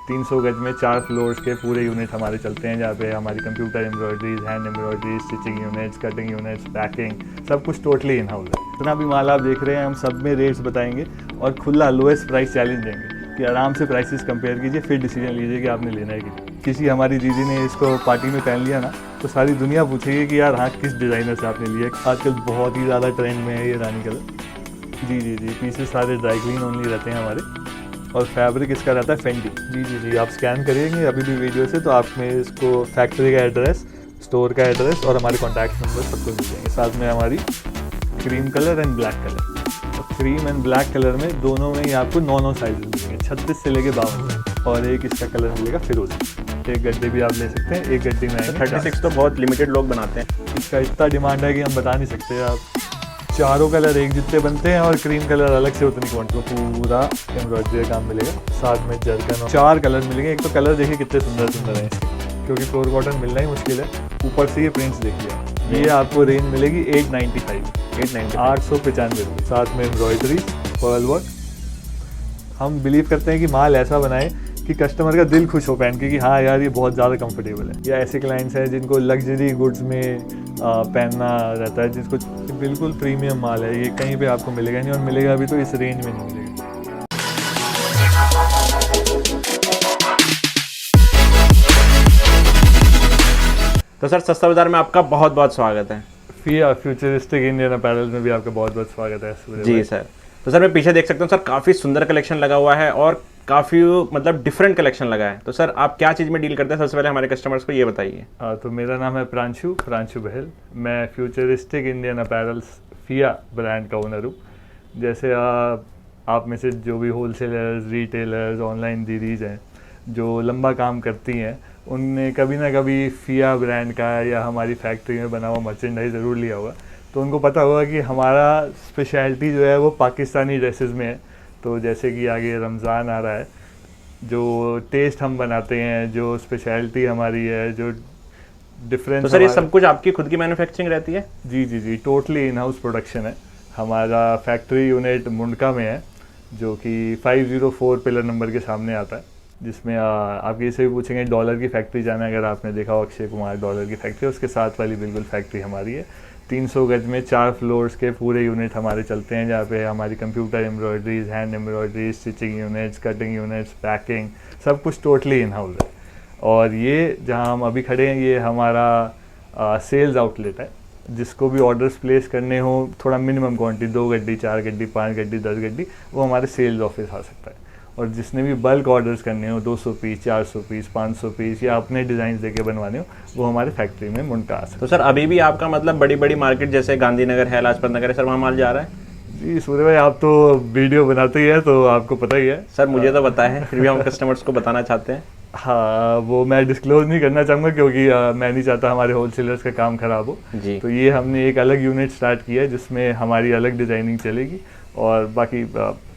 300 गज में 4 फ्लोर्स के पूरे यूनिट हमारे चलते हैं, जहाँ पे हमारी computer embroideries, hand embroidery, stitching units, cutting units, packing, सब कुछ टोटली इन हाउस है। जितना भी माल आप देख रहे हैं हम सब में रेट्स बताएंगे और खुला लोएस्ट प्राइस चैलेंज देंगे कि आराम से प्राइसेस कंपेयर कीजिए, फिर डिसीजन लीजिए कि आपने लेना है कि नहीं। किसी हमारी दीदी ने इसको पार्टी में पहन लिया ना तो सारी दुनिया पूछेगी कि यार हाँ किस डिज़ाइनर से आपने लिया। आजकल बहुत ही ज़्यादा ट्रेंड में है ये रानी कलर। जी, पीसेस सारे ड्राई क्लीन ओनली रहते हैं हमारे और फैब्रिक इसका रहता है फेंडी। जी, आप स्कैन करिएंगे अभी भी वीडियो से तो आप में इसको फैक्ट्री का एड्रेस, स्टोर का एड्रेस और हमारे कॉन्टैक्ट नंबर सब कुछ मिल जाएंगे। साथ में हमारी cream colour and black colour, cream and black colour में दोनों में ही आपको 9 साइज मिलेंगे, 36 से लेके 52 और एक इसका कलर मिलेगा फिरोजी। एक गड्ढे भी आप ले सकते हैं, एक गड्ढे में 36 तो बहुत लिमिटेड लोग बनाते हैं। इसका इतना डिमांड है कि हम बता नहीं सकते। आप चारों कलर एक जितने बनते हैं और क्रीम कलर अलग से उतनी क्वांटिटी, पूरा एम्ब्रॉयडरी का काम मिलेगा। साथ में जर्कन और 4 कलर मिलेंगे। एक तो कलर देखिए कितने सुंदर सुंदर हैं इसके, क्योंकि प्योर कॉटन मिलना ही मुश्किल है। ऊपर से ये प्रिंट्स देखिए, ये आपको रेंज मिलेगी 895 रुपये। साथ में एम्ब्रॉयडरी, पर्ल वर्क। हम बिलीव करते हैं कि माल ऐसा बनाए कि कस्टमर का दिल खुश हो पहन के कि हाँ यार ये बहुत ज़्यादा कंफर्टेबल है। या ऐसे क्लाइंट्स हैं जिनको लग्जरी गुड्स में पहनना रहता है, जिसको बिल्कुल प्रीमियम माल है, ये कहीं पे आपको मिलेगा नहीं और मिलेगा भी तो इस रेंज में नहीं मिलेगा। तो सर सस्ता बाजार में आपका बहुत बहुत स्वागत है। फिया फ्यूचरिस्टिक इंडियन अपैरल में भी आपका बहुत बहुत स्वागत है। जी सर। तो सर मैं पीछे देख सकता हूँ सर, काफ़ी सुंदर कलेक्शन लगा हुआ है और काफ़ी मतलब डिफरेंट कलेक्शन लगा है। तो सर आप क्या चीज़ में डील करते हैं, सबसे पहले हमारे कस्टमर्स को ये बताइए। तो मेरा नाम है प्रांशु बहल। मैं फ्यूचरिस्टिक इंडियन अपैरल्स फिया ब्रांड का ओनर हूँ। जैसे आप में से जो भी होलसेलर्स, रिटेलर्स, ऑनलाइन दीदीज हैं जो लंबा काम करती हैं, उनने कभी ना कभी फिया ब्रांड का या हमारी फैक्ट्री में बना हुआ मर्चेंडाइज ज़रूर लिया होगा। तो उनको पता होगा कि हमारा स्पेशलिटी जो है वो पाकिस्तानी ड्रेसेस में है। तो जैसे कि आगे रमज़ान आ रहा है, जो टेस्ट हम बनाते हैं, जो स्पेशलिटी हमारी है, जो डिफरेंस। तो सर ये सब कुछ आपकी खुद की मैन्युफैक्चरिंग रहती है? जी, टोटली इन हाउस प्रोडक्शन है। हमारा फैक्ट्री यूनिट मुंडका में है, जो कि 504 पिलर नंबर के सामने आता है, जिसमें आप ये से भी पूछेंगे डॉलर की फैक्ट्री जाना है। अगर आपने देखा हो अक्षय कुमार डॉलर की फैक्ट्री, उसके साथ वाली बिल्कुल फैक्ट्री हमारी है। 300 गज में 4 फ्लोर्स के पूरे यूनिट हमारे चलते हैं, जहाँ पे हमारी computer embroideries, hand embroidery, stitching units, cutting units, packing, सब कुछ टोटली इन हाउस है। और ये जहाँ हम अभी खड़े हैं ये हमारा सेल्स आउटलेट है। जिसको भी ऑर्डर्स प्लेस करने हो, थोड़ा मिनिमम क्वांटिटी, 2 गड्डी, 4 गड्डी, 5 गड्डी, 10 गड्डी, वो हमारे सेल्स ऑफिस आ सकता है। और जिसने भी बल्क ऑर्डर्स करने हो, 200 पीस, 400 पीस, 500 पीस या अपने डिज़ाइन देके बनवाने हो, वो हमारे फैक्ट्री में मुंडका आ सकता है। तो सर अभी भी आपका मतलब बड़ी बड़ी मार्केट जैसे गांधीनगर है, लाजपत नगर है, सर वहाँ माल जा रहा है? जी सूर्य भाई, आप तो वीडियो बनाते ही है तो आपको पता ही है। सर मुझे तो पता है, फिर भी हम कस्टमर्स को बताना चाहते हैं। हाँ, वो मैं डिस्क्लोज नहीं करना चाहूँगा क्योंकि मैं नहीं चाहता हमारे होलसेलर्स का काम खराब हो जी। तो ये हमने एक अलग यूनिट स्टार्ट किया है जिसमें हमारी अलग डिज़ाइनिंग चलेगी और बाकी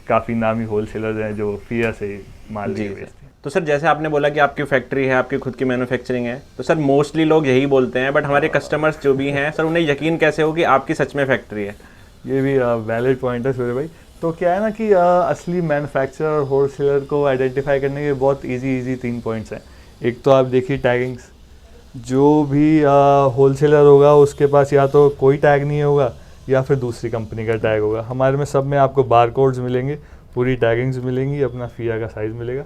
काफ़ी नामी होलसेलर्स हैं जो फिया से माल लेके बेचते हैं। तो सर जैसे आपने बोला कि आपकी फैक्ट्री है, आपकी खुद की मैन्युफैक्चरिंग है, तो सर मोस्टली लोग यही बोलते हैं, बट हमारे कस्टमर्स जो भी हैं सर उन्हें यकीन कैसे हो कि आपकी सच में फैक्ट्री है? ये भी वैलिड पॉइंट है सूर्य भाई। तो क्या है ना कि असली मैन्युफैक्चरर और होलसेलर को आइडेंटिफाई करने के बहुत इजी 3 पॉइंट्स हैं। एक तो आप देखिए टैगिंग्स। जो भी होलसेलर होगा उसके पास या तो कोई टैग नहीं होगा या फिर दूसरी कंपनी का टैग होगा। हमारे में सब में आपको बारकोड्स मिलेंगे, पूरी टैगिंग्स मिलेंगी, अपना फिया का साइज़ मिलेगा।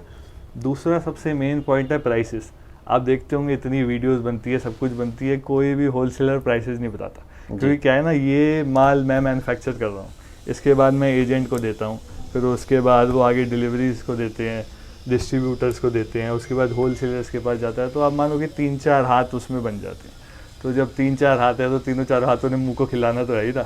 दूसरा सबसे मेन पॉइंट है प्राइसेस। आप देखते होंगे इतनी वीडियोस बनती है, सब कुछ बनती है, कोई भी होलसेलर प्राइसेस नहीं बताता। क्योंकि क्या है ना, ये माल मैं मैन्युफैक्चर कर रहा हूँ, इसके बाद मैं एजेंट को देता हूँ, फिर उसके बाद वो आगे डिलीवरीज को देते हैं, डिस्ट्रीब्यूटर्स को देते हैं, उसके बाद होलसेलर्स के पास जाता है। तो आप मानो कि 3-4 हाथ उसमें बन जाते हैं। तो जब 3-4 हाथ है तो 3-4 हाथों ने मुंह को खिलाना तो है ही ना।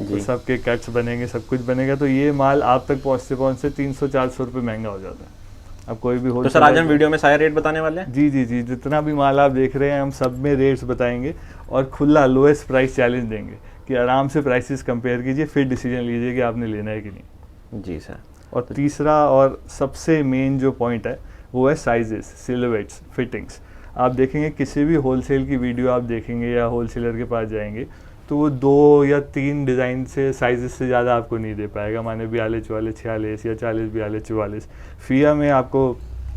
तो सबके कट्स बनेंगे, सब कुछ बनेगा, तो ये माल आप तक पहुँचते 300-400 रुपये महंगा हो जाता है। अब कोई भी तो सर आज हम वीडियो में सारे रेट बताने वाले हैं? जी, जितना भी माल आप देख रहे हैं हम सब में रेट्स बताएंगे और खुला लोएस्ट प्राइस चैलेंज देंगे कि आराम से प्राइसेस कंपेयर कीजिए, फिर डिसीजन लीजिए कि आपने लेना है कि नहीं। जी सर। और तीसरा और सबसे मेन जो पॉइंट है वो है साइजेस, सिलुएट्स, फिटिंग्स। आप देखेंगे किसी भी होलसेल की वीडियो आप देखेंगे या होलसेलर के पास जाएंगे तो वो 2 या 3 डिज़ाइन से साइजेस से ज़्यादा आपको नहीं दे पाएगा। माने 42, 44, 46 या 40, 42, 44। फिया में आपको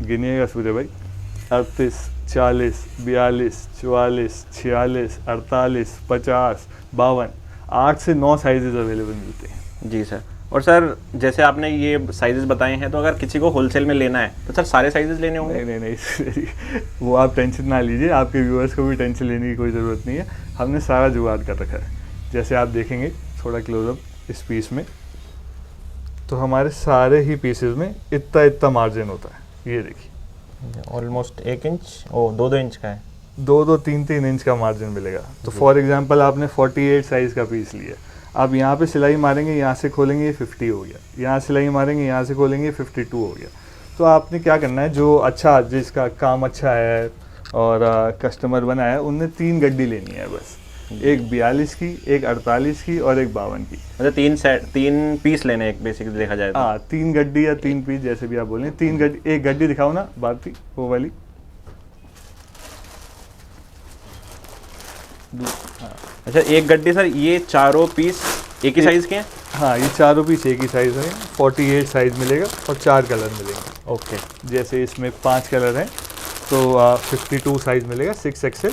गिनिएगा सूर्य भाई, 38, 40, 42, 44, 46, 48, 50, 52, 8 से 9 साइजेज अवेलेबल मिलते हैं। जी सर। और सर जैसे आपने ये साइजेस बताए हैं, तो अगर किसी को होलसेल में लेना है तो सर सारे साइजेस लेने होंगे? नहीं नहीं नहीं वो आप टेंशन ना लीजिए, आपके व्यूअर्स को भी टेंशन लेने की कोई ज़रूरत नहीं है, हमने सारा जुगाड़ कर रखा है। जैसे आप देखेंगे थोड़ा क्लोजअप इस पीस में, तो हमारे सारे ही पीसेस में इतना इतना मार्जिन होता है। ये देखिए ऑलमोस्ट 1 इंच, ओ 2-2 इंच का है, 2-2, 3-3 इंच का मार्जिन मिलेगा। तो फॉर एग्जांपल आपने 48 साइज़ का पीस लिया, आप यहाँ पे सिलाई मारेंगे, यहाँ से खोलेंगे ये 50 हो गया, यहाँ सिलाई मारेंगे, यहाँ से खोलेंगे 52 हो गया। तो आपने क्या करना है, जो अच्छा जिसका काम अच्छा है और कस्टमर बना है, उनने 3 गड्डी लेनी है बस, एक 42 की, एक 48 की और एक 52 की। मतलब 3 पीस लेने एक बेसिकली देखा जाए तो। हाँ 3 गड्डी या 3 पीस जैसे भी आप बोलें। 3 गड्डी, एक गड्डी दिखाओ ना भारती, वो वाली। अच्छा एक गड्डी सर, ये चारों पीस एक ही साइज़ के हैं? हाँ ये चारों पीस एक ही साइज़ है, 48 साइज़ मिलेगा और 4 कलर मिलेंगे। ओके। जैसे इसमें 5 कलर हैं, तो 52 साइज़ मिलेगा 6XL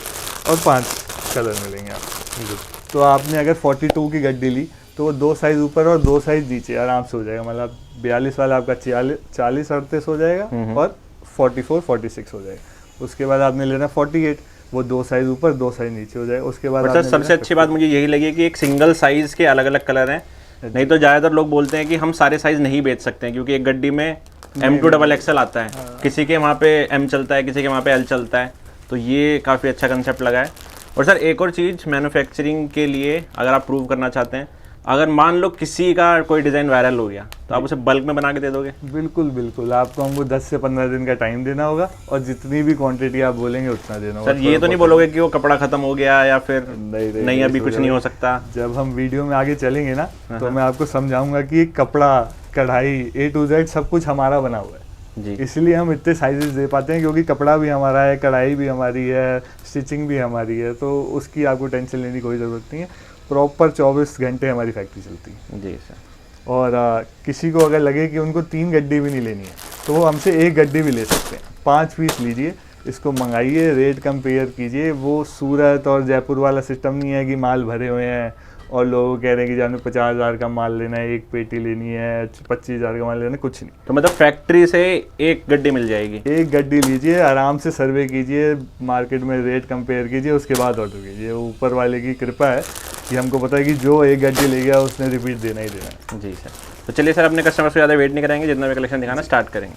और 5 कलर मिलेंगे आपको। तो आपने अगर 42 की गड्डी ली तो वो 2 साइज़ ऊपर और 2 साइज़ नीचे आराम से हो जाएगा। मतलब 42 वाला आपका 40 38 हो जाएगा और 44 46 हो जाएगा। उसके बाद आपने लेना 48, वो 2 साइज़ ऊपर 2 साइज़ नीचे हो जाएगा। उसके बाद सर सबसे अच्छी बात मुझे यही लगी कि एक सिंगल साइज़ के अलग अलग कलर हैं। नहीं तो ज़्यादातर लोग बोलते हैं कि हम सारे साइज़ नहीं बेच सकते हैं, क्योंकि एक गड्डी में M2XXL आता है, किसी के वहाँ पे M चलता है, किसी के वहाँ पे L चलता है। तो ये काफ़ी अच्छा कंसेप्ट लगा है। और सर एक और चीज़, मैन्युफैक्चरिंग के लिए अगर आप प्रूव करना चाहते हैं, अगर मान लो किसी का कोई डिज़ाइन वायरल हो गया तो आप उसे बल्क में बना के दे दोगे? बिल्कुल बिल्कुल, आपको हमको 10 से 15 दिन का टाइम देना होगा और जितनी भी क्वांटिटी आप बोलेंगे उतना देना होगा। सर ये तो नहीं बोलोगे कि वो कपड़ा खत्म हो गया या फिर नहीं अभी कुछ नहीं हो सकता? जब हम वीडियो में आगे चलेंगे ना तो मैं आपको समझाऊंगा कि कपड़ा, कढ़ाई, A to Z सब कुछ हमारा बना हुआ है जी। इसलिए हम इतने साइजेस दे पाते हैं, क्योंकि कपड़ा भी हमारा है, कढ़ाई भी हमारी है, स्टिचिंग भी हमारी है, तो उसकी आपको टेंशन लेने की कोई ज़रूरत नहीं है। प्रॉपर 24 घंटे हमारी फैक्ट्री चलती है। जी सर। और किसी को अगर लगे कि उनको 3 गड्डी भी नहीं लेनी है तो वो हमसे 1 गड्डी भी ले सकते हैं। 5 पीस लीजिए, इसको मंगाइए, रेट कंपेयर कीजिए। वो सूरत और जयपुर वाला सिस्टम नहीं है कि माल भरे हुए हैं और लोग कह रहे हैं कि जाने 50,000 का माल लेना है, एक पेटी लेनी है, 25,000 का माल लेना है, कुछ नहीं। तो मतलब फैक्ट्री से एक गड्डी मिल जाएगी? 1 गड्डी लीजिए, आराम से सर्वे कीजिए, मार्केट में रेट कंपेयर कीजिए, उसके बाद ऑर्डर कीजिए। ऊपर वाले की कृपा है कि हमको पता है कि जो 1 गड्डी ले गया उसने रिपीट देना ही देना है। जी सर। तो चलिए सर, अपने कस्टमर्स को ज़्यादा वेट नहीं कराएंगे, जितना भी कलेक्शन दिखाना स्टार्ट करेंगे।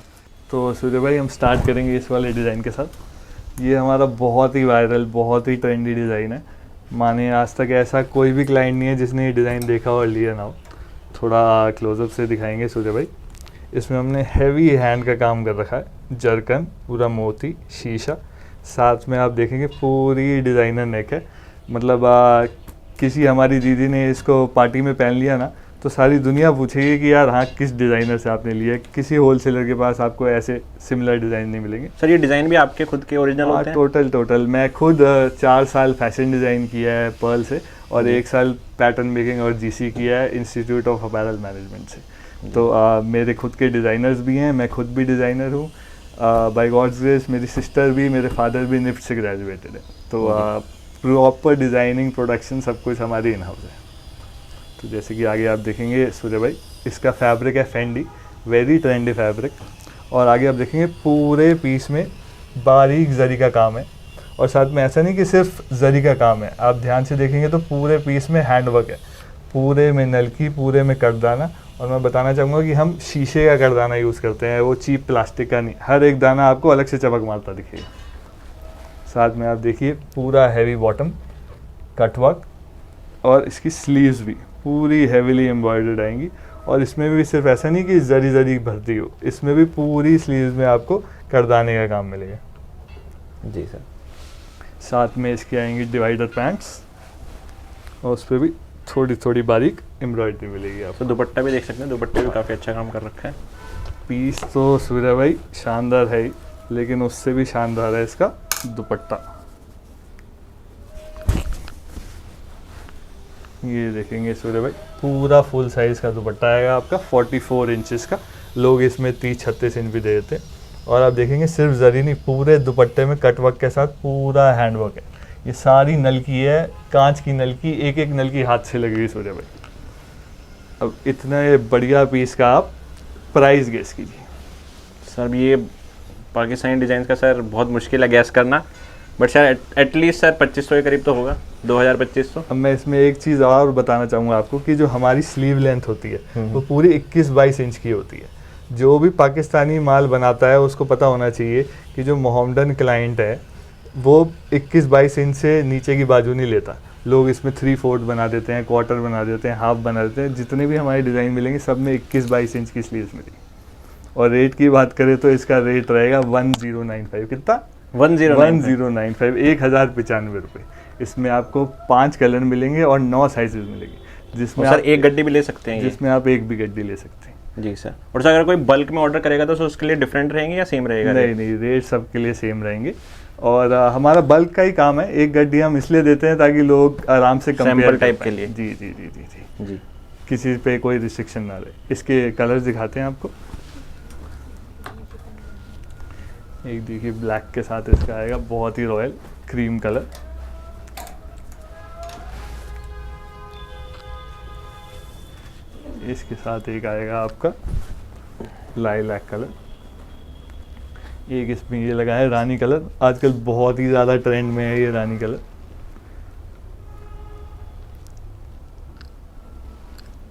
तो सूर्य भाई हम स्टार्ट करेंगे इस वाले डिज़ाइन के साथ। ये हमारा बहुत ही वायरल, बहुत ही ट्रेंडी डिज़ाइन है। माने आज तक ऐसा कोई भी क्लाइंट नहीं है जिसने ये डिज़ाइन देखा और लिया ना हो। थोड़ा क्लोजअप से दिखाएंगे सूर्य भाई। इसमें हमने हैवी हैंड का काम कर रखा है, जरकन, पूरा मोती, शीशा, साथ में आप देखेंगे पूरी डिज़ाइनर नेक है। मतलब किसी हमारी दीदी ने इसको पार्टी में पहन लिया ना तो सारी दुनिया पूछेगी कि यार हाँ किस डिज़ाइनर से आपने लिया। किसी होलसेलर के पास आपको ऐसे सिमिलर डिज़ाइन नहीं मिलेंगे। सर ये डिज़ाइन भी आपके खुद के ओरिजिनल होते हैं? टोटल मैं खुद 4 साल फैशन डिज़ाइन किया है पर्ल से और 1 साल पैटर्न मेकिंग और GC किया है इंस्टीट्यूट ऑफ अपैरल मैनेजमेंट से। तो मेरे खुद के डिज़ाइनर्स भी हैं, मैं खुद भी डिज़ाइनर हूँ। बाय गॉड्स ग्रेस मेरी सिस्टर भी, मेरे फादर भी निफ्ट से ग्रेजुएटेड है। तो प्रॉपर डिज़ाइनिंग, प्रोडक्शन सब कुछ हमारी इन हाउस है। तो जैसे कि आगे आप देखेंगे सूर्य भाई, इसका फैब्रिक है फेंडी, वेरी ट्रेंडी फैब्रिक। और आगे आप देखेंगे पूरे पीस में बारीक जरी का काम है और साथ में ऐसा नहीं कि सिर्फ जरी का काम है, आप ध्यान से देखेंगे तो पूरे पीस में हैंडवर्क है, पूरे में नलकी, पूरे में करदाना। और मैं बताना चाहूँगा कि हम शीशे का करदाना यूज़ करते हैं, वो चीप प्लास्टिक का नहीं। हर एक दाना आपको अलग से चमक मारता दिखेगा। साथ में आप देखिए पूरा हैवी बॉटम, कटवर्क, और इसकी स्लीव्स भी पूरी हैवीली एम्ब्रॉयडर्ड आएंगी। और इसमें भी सिर्फ ऐसा नहीं कि जरी जरी भरती हो, इसमें भी पूरी स्लीव्स में आपको करदाने का काम मिलेगा। जी सर। साथ में इसकी आएंगी डिवाइडर पैंट्स और उस पर भी थोड़ी थोड़ी बारीक एम्ब्रॉयडरी मिलेगी आपको। तो दुपट्टा भी देख सकते हैं, दुपट्टे भी काफ़ी अच्छा काम कर रखा है। पीस तो सूर्य भाई शानदार है ही, लेकिन उससे भी शानदार है इसका दुपट्टा। ये देखेंगे सूर्य भाई, पूरा फुल साइज़ का दुपट्टा आएगा आपका 44 इंचेस का। लोग इसमें 30-36 इंच भी दे देते हैं। और आप देखेंगे सिर्फ जरी नहीं, पूरे दुपट्टे में कटवर्क के साथ पूरा हैंडवर्क है। ये सारी नलकी है, कांच की नलकी, एक एक नलकी हाथ से लगी हुई सूर्य भाई। अब इतने बढ़िया पीस का आप प्राइस गेस कीजिए। सर ये पाकिस्तानी डिज़ाइन का सर बहुत मुश्किल है गैस करना, बट सर एटलीस्ट सर 2500 के करीब तो होगा, 2000-2500। अब मैं इसमें एक चीज़ और बताना चाहूँगा आपको कि जो हमारी स्लीव लेंथ होती है वो पूरी 21-22 इंच की होती है। जो भी पाकिस्तानी माल बनाता है उसको पता होना चाहिए कि जो मोहम्मडन क्लाइंट है वो 21-22 इंच से नीचे की बाजू नहीं लेता। लोग इसमें 3/4 बना देते हैं, क्वार्टर बना देते हैं, हाफ बना देते हैं। जितने भी हमारे डिज़ाइन मिलेंगे सब में 21-22 इंच की स्लीव्स मिलेगी। और रेट की बात करें तो इसका रेट रहेगा 1095। कितना? 1095, 1095 रुपये। इसमें आपको 5 कलर मिलेंगे और 9 साइजेस मिलेंगे, जिसमें सर एक गड्डी भी ले सकते हैं, जिसमें आप एक भी गड्डी ले सकते हैं। जी सर। और सर अगर कोई बल्क में ऑर्डर करेगा तो उसके लिए डिफरेंट रहेंगे या सेम रहेगा? नहीं, रेट सबके लिए सेम रहेंगे। और हमारा बल्क का ही काम है, एक गड्डी हम इसलिए देते हैं ताकि लोग आराम से कंपेयर टाइप के लिए। जी जी जी जी जी जी, किसी पे कोई रिस्ट्रिक्शन ना रहे। इसके कलर्स दिखाते हैं आपको। एक देखिए ब्लैक के साथ इसका आएगा, बहुत ही रॉयल क्रीम कलर। इसके साथ एक आएगा आपका लाइलैक कलर। एक इसमें ये लगा है रानी कलर, आजकल बहुत ही ज़्यादा ट्रेंड में है ये रानी कलर।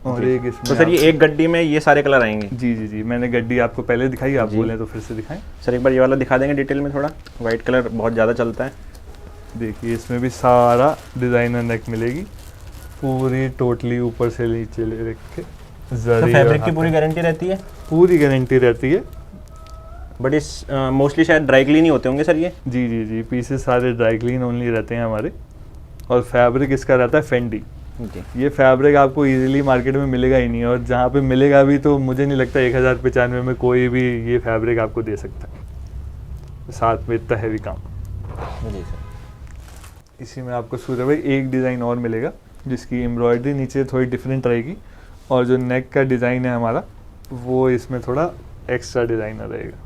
और एक इसमें तो सर ये एक गड्डी में ये सारे कलर आएंगे? जी जी जी, मैंने गड्डी आपको पहले दिखाई, आप बोले तो फिर से दिखाएं। सर एक बार ये वाला दिखा देंगे डिटेल में थोड़ा, वाइट कलर बहुत ज़्यादा चलता है। देखिए इसमें भी सारा डिज़ाइनर नेक मिलेगी, पूरी टोटली ऊपर से नीचे ले रख के। तो फैब्रिक की पूरी गारंटी रहती है? पूरी गारंटी रहती है। बट इस मोस्टली शायद ड्राई क्लीन ही होते होंगे सर ये? जी जी जी, पीसेस सारे ड्राई क्लीन ओनली रहते हैं हमारे। और फैब्रिक इसका रहता है फेंडी। ये फैब्रिक आपको इजीली मार्केट में मिलेगा ही नहीं, और जहाँ पे मिलेगा भी तो मुझे नहीं लगता 1095 में कोई भी ये फैब्रिक आपको दे सकता है, साथ में इतना हैवी काम। जी सर। इसी में आपको सूर्य भाई एक डिज़ाइन और मिलेगा जिसकी एम्ब्रॉयडरी नीचे थोड़ी डिफरेंट रहेगी, और जो नेक का डिज़ाइन है हमारा वो इसमें थोड़ा एक्स्ट्रा डिज़ाइनर रहेगा।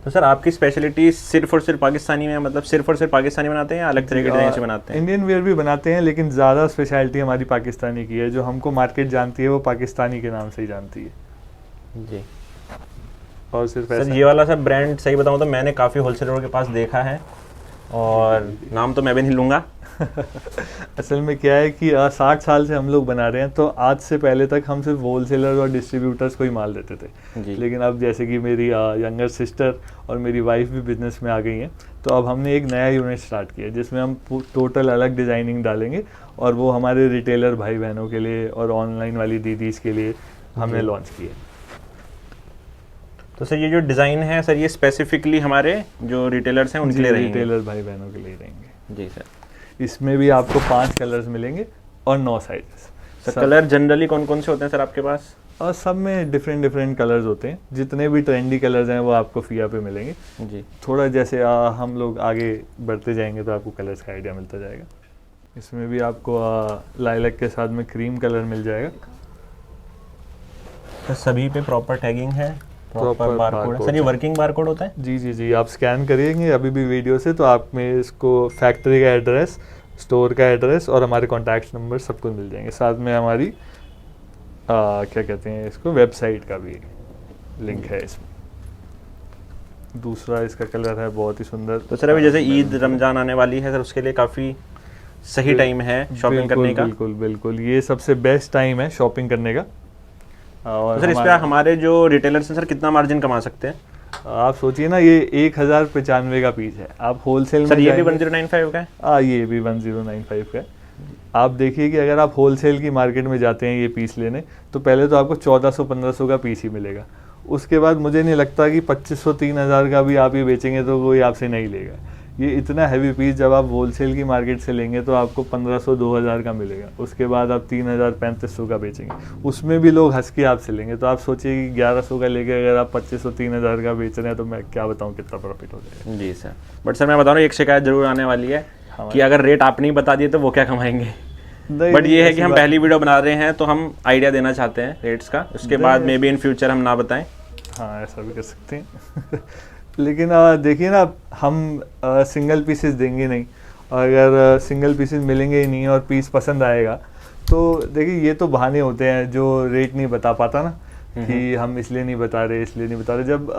तो सर आपकी स्पेशलिटी सिर्फ और सिर्फ पाकिस्तानी में, मतलब सिर्फ और सिर्फ पाकिस्तानी बनाते हैं या अलग तरह के डिज़ाइन से बनाते हैं? इंडियन वेयर भी बनाते हैं, लेकिन ज़्यादा स्पेशलिटी हमारी पाकिस्तानी की है। जो हमको मार्केट जानती है वो पाकिस्तानी के नाम से ही जानती है जी। और सिर्फ सर ये वाला सर ब्रांड सही बताऊँ तो मैंने काफ़ी होलसेलरों के पास देखा है, और नाम तो मैं भी नहीं लूँगा। असल में क्या है कि 60 साल से हम लोग बना रहे हैं, तो आज से पहले तक हम सिर्फ होलसेलर और डिस्ट्रीब्यूटर्स को ही माल देते थे। लेकिन अब जैसे कि मेरी यंगर सिस्टर और मेरी वाइफ भी बिजनेस में आ गई हैं, तो अब हमने एक नया यूनिट स्टार्ट किया जिसमें हम टोटल अलग डिज़ाइनिंग डालेंगे, और वो हमारे रिटेलर भाई बहनों के लिए और ऑनलाइन वाली दीदीज़ के लिए हमने लॉन्च किया। तो सर ये जो डिज़ाइन है सर ये स्पेसिफिकली हमारे जो रिटेलर्स हैं उनके लिए रहेंगे? रिटेलर भाई बहनों के लिए रहेंगे जी सर। इसमें भी आपको 5 कलर्स मिलेंगे और 9 साइजेस। सर कलर जनरली कौन कौन से होते हैं सर आपके पास? और सब में डिफरेंट डिफरेंट कलर्स होते हैं। जितने भी ट्रेंडी कलर्स हैं वो आपको फिया पे मिलेंगे जी। थोड़ा जैसे हम लोग आगे बढ़ते जाएंगे तो आपको कलर्स का आइडिया मिलता जाएगा। इसमें भी आपको लाइलैक के साथ में क्रीम कलर मिल जाएगा। तो सभी पे प्रॉपर टैगिंग है, प्रॉपर बारकोड है। सर ये वर्किंग बारकोड होता है? जी जी जी, आप स्कैन करिएंगे अभी भी वीडियो से तो आप में इसको फैक्ट्री का एड्रेस, स्टोर का एड्रेस और हमारे कॉन्टैक्ट नंबर सब कुछ मिल जाएंगे। साथ में हमारी क्या कहते हैं इसको, वेबसाइट का भी लिंक है इसमें। दूसरा इसका कलर है बहुत ही सुंदर। तो सर अभी जैसे ईद रमज़ान आने वाली है सर, उसके लिए काफ़ी सही टाइम है शॉपिंग करने का? बिल्कुल बिल्कुल, ये सबसे बेस्ट टाइम है शॉपिंग करने का। और तो सर इस पर हमारे जो रिटेलर्स हैं सर कितना मार्जिन कमा सकते हैं? आप सोचिए ना, ये 1095 का पीस है, आप होलसेल सर में ये भी 1095 का है? ये भी 1095 का है। आप देखिए कि अगर आप होलसेल की मार्केट में जाते हैं ये पीस लेने, तो पहले तो आपको 1400-1500 का पीस ही मिलेगा। उसके बाद मुझे नहीं लगता कि 2500-3000 का भी आप ये बेचेंगे तो कोई आपसे नहीं लेगा। ये इतना हैवी पीस जब आप होलसेल की मार्केट से लेंगे तो आपको 1500-2000 का मिलेगा। उसके बाद आप 3000-3500 का बेचेंगे, उसमें भी लोग हंस के आपसे लेंगे। तो आप सोचिए कि 1100 का लेके अगर आप 2500-3000 का बेच रहे हैं तो मैं क्या बताऊं कितना प्रॉफिट हो जाएगा। जी सर। बट सर मैं बता रहा हूँ एक शिकायत जरूर आने वाली है कि अगर रेट आप नहीं बता दिए तो वो क्या कमाएंगे? बट ये है कि हम पहली वीडियो बना रहे हैं तो हम आइडिया देना चाहते हैं रेट्स का, उसके बाद मे बी इन फ्यूचर हम ना बताएं। हाँ ऐसा भी कर सकते हैं लेकिन देखिए ना, हम सिंगल पीसेस देंगे नहीं, अगर सिंगल पीसेस मिलेंगे ही नहीं और पीस पसंद आएगा तो देखिए ये तो बहाने होते हैं जो रेट नहीं बता पाता ना, कि हम इसलिए नहीं बता रहे, इसलिए नहीं बता रहे। जब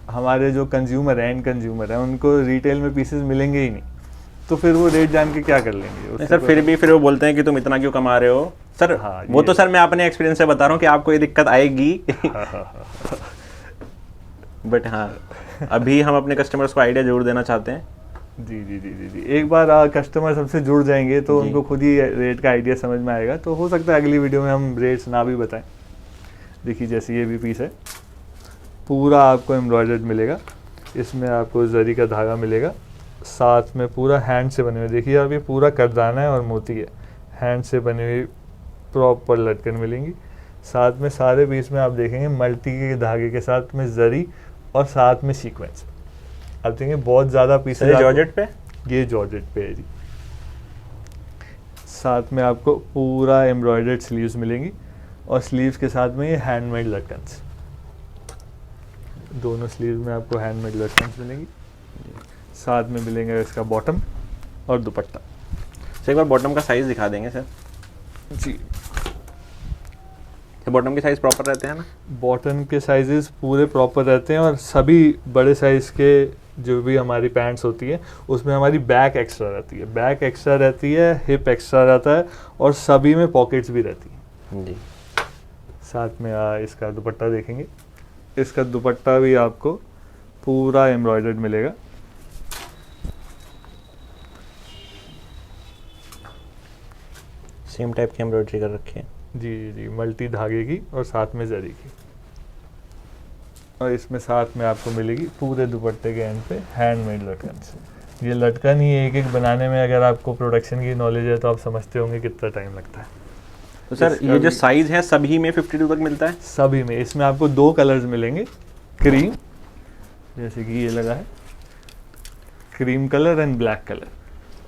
हमारे जो कंज्यूमर हैं, एंड कंज्यूमर हैं, उनको रिटेल में पीसेस मिलेंगे ही नहीं तो फिर वो रेट जान के क्या कर लेंगे उससे। सर फिर वो बोलते हैं कि तुम इतना क्यों कमा रहे हो सर। हाँ, वो तो सर मैं अपने एक्सपीरियंस से बता रहा हूँ कि आपको ये दिक्कत आएगी बट हाँ अभी हम अपने कस्टमर्स को आइडिया जरूर देना चाहते हैं। जी जी जी जी जी, एक बार कस्टमर हमसे जुड़ जाएंगे तो जी। उनको खुद ही रेट का आइडिया समझ में आएगा, तो हो सकता है अगली वीडियो में हम रेट्स ना भी बताएं। देखिए जैसे ये भी पीस है, पूरा आपको एम्ब्रॉयडर्ड मिलेगा, इसमें आपको जरी का धागा मिलेगा, साथ में पूरा हैंड से बने हुए, देखिए आप ये पूरा करदाना है और मोती है, हैंड से बनी हुई प्रॉपर लटकन मिलेंगी। साथ में सारे पीस में आप देखेंगे मल्टी के धागे के साथ में जरी और साथ में सीक्वेंस। आप देखेंगे बहुत ज़्यादा पीस जॉर्जेट पे, ये जॉर्जेट पे है जी। साथ में आपको पूरा एम्ब्रॉयडर्ड स्लीव्स मिलेंगी और स्लीव्स के साथ में ये हैंडमेड लटकन्स, दोनों स्लीव्स में आपको हैंडमेड लटकन्स मिलेंगी। साथ में मिलेंगे इसका बॉटम और दुपट्टा। सर एक बार बॉटम का साइज दिखा देंगे सर जी। बॉटम के साइज प्रॉपर रहते हैं ना? बॉटम के साइजेस पूरे प्रॉपर रहते हैं और सभी बड़े साइज़ के जो भी हमारी पैंट्स होती है उसमें हमारी बैक एक्स्ट्रा रहती है, बैक एक्स्ट्रा रहती है, हिप एक्स्ट्रा रहता है और सभी में पॉकेट्स भी रहती हैं जी। साथ में इसका दुपट्टा देखेंगे, इसका दुपट्टा भी आपको पूरा एम्ब्रॉयडर्ड मिलेगा। सेम टाइप की एम्ब्रॉयडरी कर रखी है जी जी जी, मल्टी धागे की और साथ में जरी की, और इसमें साथ में आपको मिलेगी पूरे दुपट्टे के एंड पे हैंडमेड लटकन। ये लटकन ही एक एक बनाने में अगर आपको प्रोडक्शन की नॉलेज है तो आप समझते होंगे कितना टाइम लगता है। तो सर ये जो साइज है सभी में 52 तक मिलता है? सभी में। इसमें आपको 2 कलर्स मिलेंगे, क्रीम जैसे कि ये लगा है, cream colour and black colour,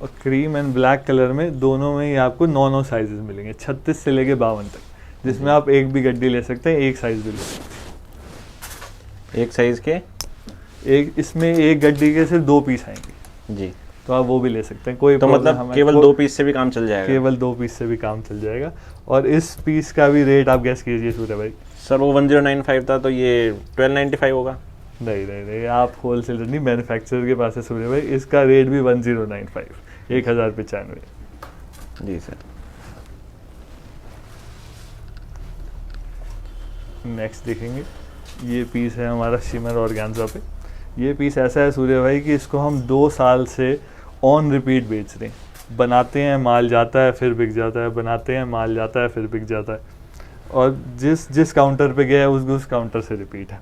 और क्रीम एंड ब्लैक कलर में दोनों में ही आपको 9 साइजेस मिलेंगे, 36 से लेके 52 तक, जिसमें आप एक भी गड्डी ले सकते हैं, एक साइज भी ले सकते हैं। एक साइज के इसमें एक गड्डी के सिर्फ 2 पीस आएंगे जी, तो आप वो भी ले सकते हैं, कोई तो मतलब केवल 2 पीस से भी काम चल जाएगा? केवल 2 पीस से भी काम चल जाएगा। और इस पीस का भी रेट आप गैस कीजिए सूर्य भाई। सर वो 1095 था तो ये 1295 होगा? नहीं नहीं नहीं, आप होलसेलर नहीं, मैन्युफैक्चरर के पास है सूर्य भाई, इसका रेट भी 1095, 1095। जी सर। नेक्स्ट देखेंगे, ये पीस है हमारा शिमर ऑर्गेन्जा पे। ये पीस ऐसा है सूर्य भाई कि इसको हम 2 साल से ऑन रिपीट बेच रहे हैं, बनाते हैं माल जाता है फिर बिक जाता है, बनाते हैं माल जाता है फिर बिक जाता है, और जिस काउंटर पे गया है उस काउंटर से रिपीट है।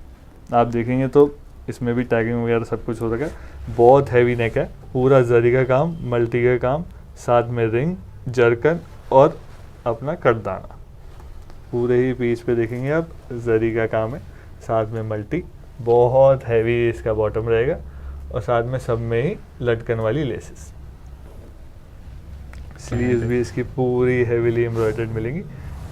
आप देखेंगे तो इसमें भी टैगिंग वगैरह सब कुछ हो रखा है, बहुत हैवी नेक है, पूरा जरी का काम, मल्टी का काम, साथ में रिंग, जरकन और अपना कटदाना, पूरे ही पीस पे देखेंगे आप जरी का काम है, साथ में मल्टी, बहुत हैवी इसका बॉटम रहेगा, और साथ में सब में ही लटकन वाली लेसेस। स्लीव्स भी इसकी पूरी हेवीली एम्ब्रॉयडर्ड मिलेंगी,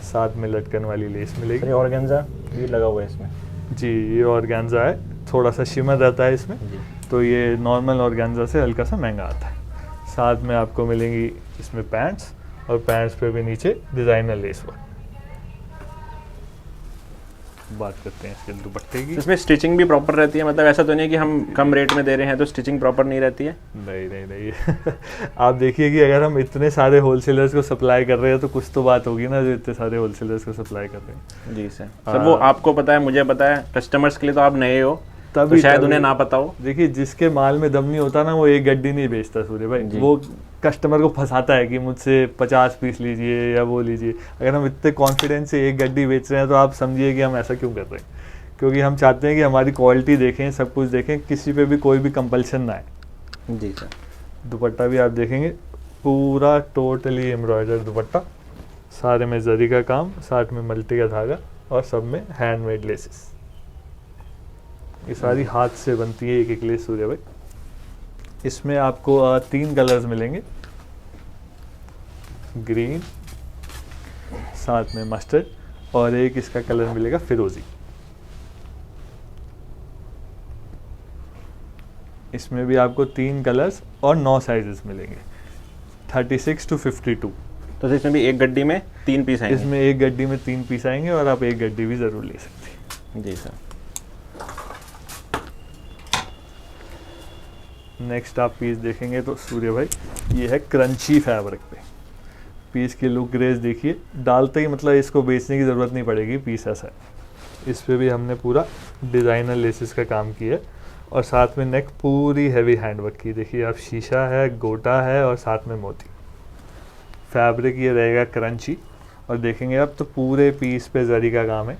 साथ में लटकन वाली लेस मिलेगी। ये ऑर्गेन्जा भी लगा हुआ है इसमें? जी, ये ऑर्गेन्जा है, थोड़ा सा शिमर रहता है इसमें, तो ये नॉर्मल ऑर्गेन्जा से हल्का सा महंगा आता है। साथ में आपको मिलेंगी इसमें पैंट्स, और पैंट्स पे भी नीचे डिज़ाइनर लेस वर्क। बात करते हैं इसके दुपट्टे की। इसमें स्टिचिंग भी प्रॉपर रहती है? मतलब ऐसा तो नहीं है कि हम कम रेट में दे रहे हैं तो स्टिचिंग प्रॉपर नहीं रहती है? नहीं नहीं नहीं आप देखिए कि अगर हम इतने सारे होलसेलर्स को सप्लाई कर रहे हैं तो कुछ तो बात होगी ना, जो इतने सारे होलसेलर्स को सप्लाई कर रहे हैं। जी सर। सर वो आपको पता है, मुझे पता है, कस्टमर्स के लिए तो आप नए हो तो शायद उन्हें ना पता हो। देखिए जिसके माल में दम नहीं होता ना, वो एक गड्डी नहीं बेचता सूर्य भाई, वो कस्टमर को फंसाता है कि मुझसे 50 पीस लीजिए या वो लीजिए। अगर हम इतने कॉन्फिडेंस से एक गड्डी बेच रहे हैं तो आप समझिए कि हम ऐसा क्यों कर रहे हैं, क्योंकि हम चाहते हैं कि हमारी क्वालिटी देखें, सब कुछ देखें, किसी पे भी कोई भी कंपल्शन ना आए। जी सर। दुपट्टा भी आप देखेंगे पूरा टोटली एम्ब्रॉयडर्ड दुपट्टा, सारे में जरी का काम, साथ में मल्टी का धागा, और सब में हैंडमेड लेसेस। ये सारी हाथ से बनती है एक एक लेस सूर्य भाई। इसमें आपको 3 कलर्स मिलेंगे, ग्रीन, साथ में मस्टर्ड, और एक इसका कलर मिलेगा फिरोजी। इसमें भी आपको 3 कलर्स और 9 साइजेस मिलेंगे, 36 to 52। तो इसमें भी एक गड्डी में 3 पीस आएंगे? इसमें एक गड्डी में 3 पीस आएंगे और आप एक गड्डी भी ज़रूर ले सकते हैं। जी सर। नेक्स्ट आप पीस देखेंगे तो सूर्य भाई, ये है क्रंची फैब्रिक पे। पीस की लुक ग्रेस देखिए, डालते ही मतलब इसको बेचने की ज़रूरत नहीं पड़ेगी, पीस ऐसा है। इस पे भी हमने पूरा डिज़ाइनर लेसेस का काम किया है और साथ में नेक पूरी हैवी हैंडवर्क की, देखिए आप, शीशा है, गोटा है और साथ में मोती। फैब्रिक ये रहेगा क्रंची और देखेंगे आप तो पूरे पीस पे जरी का काम है।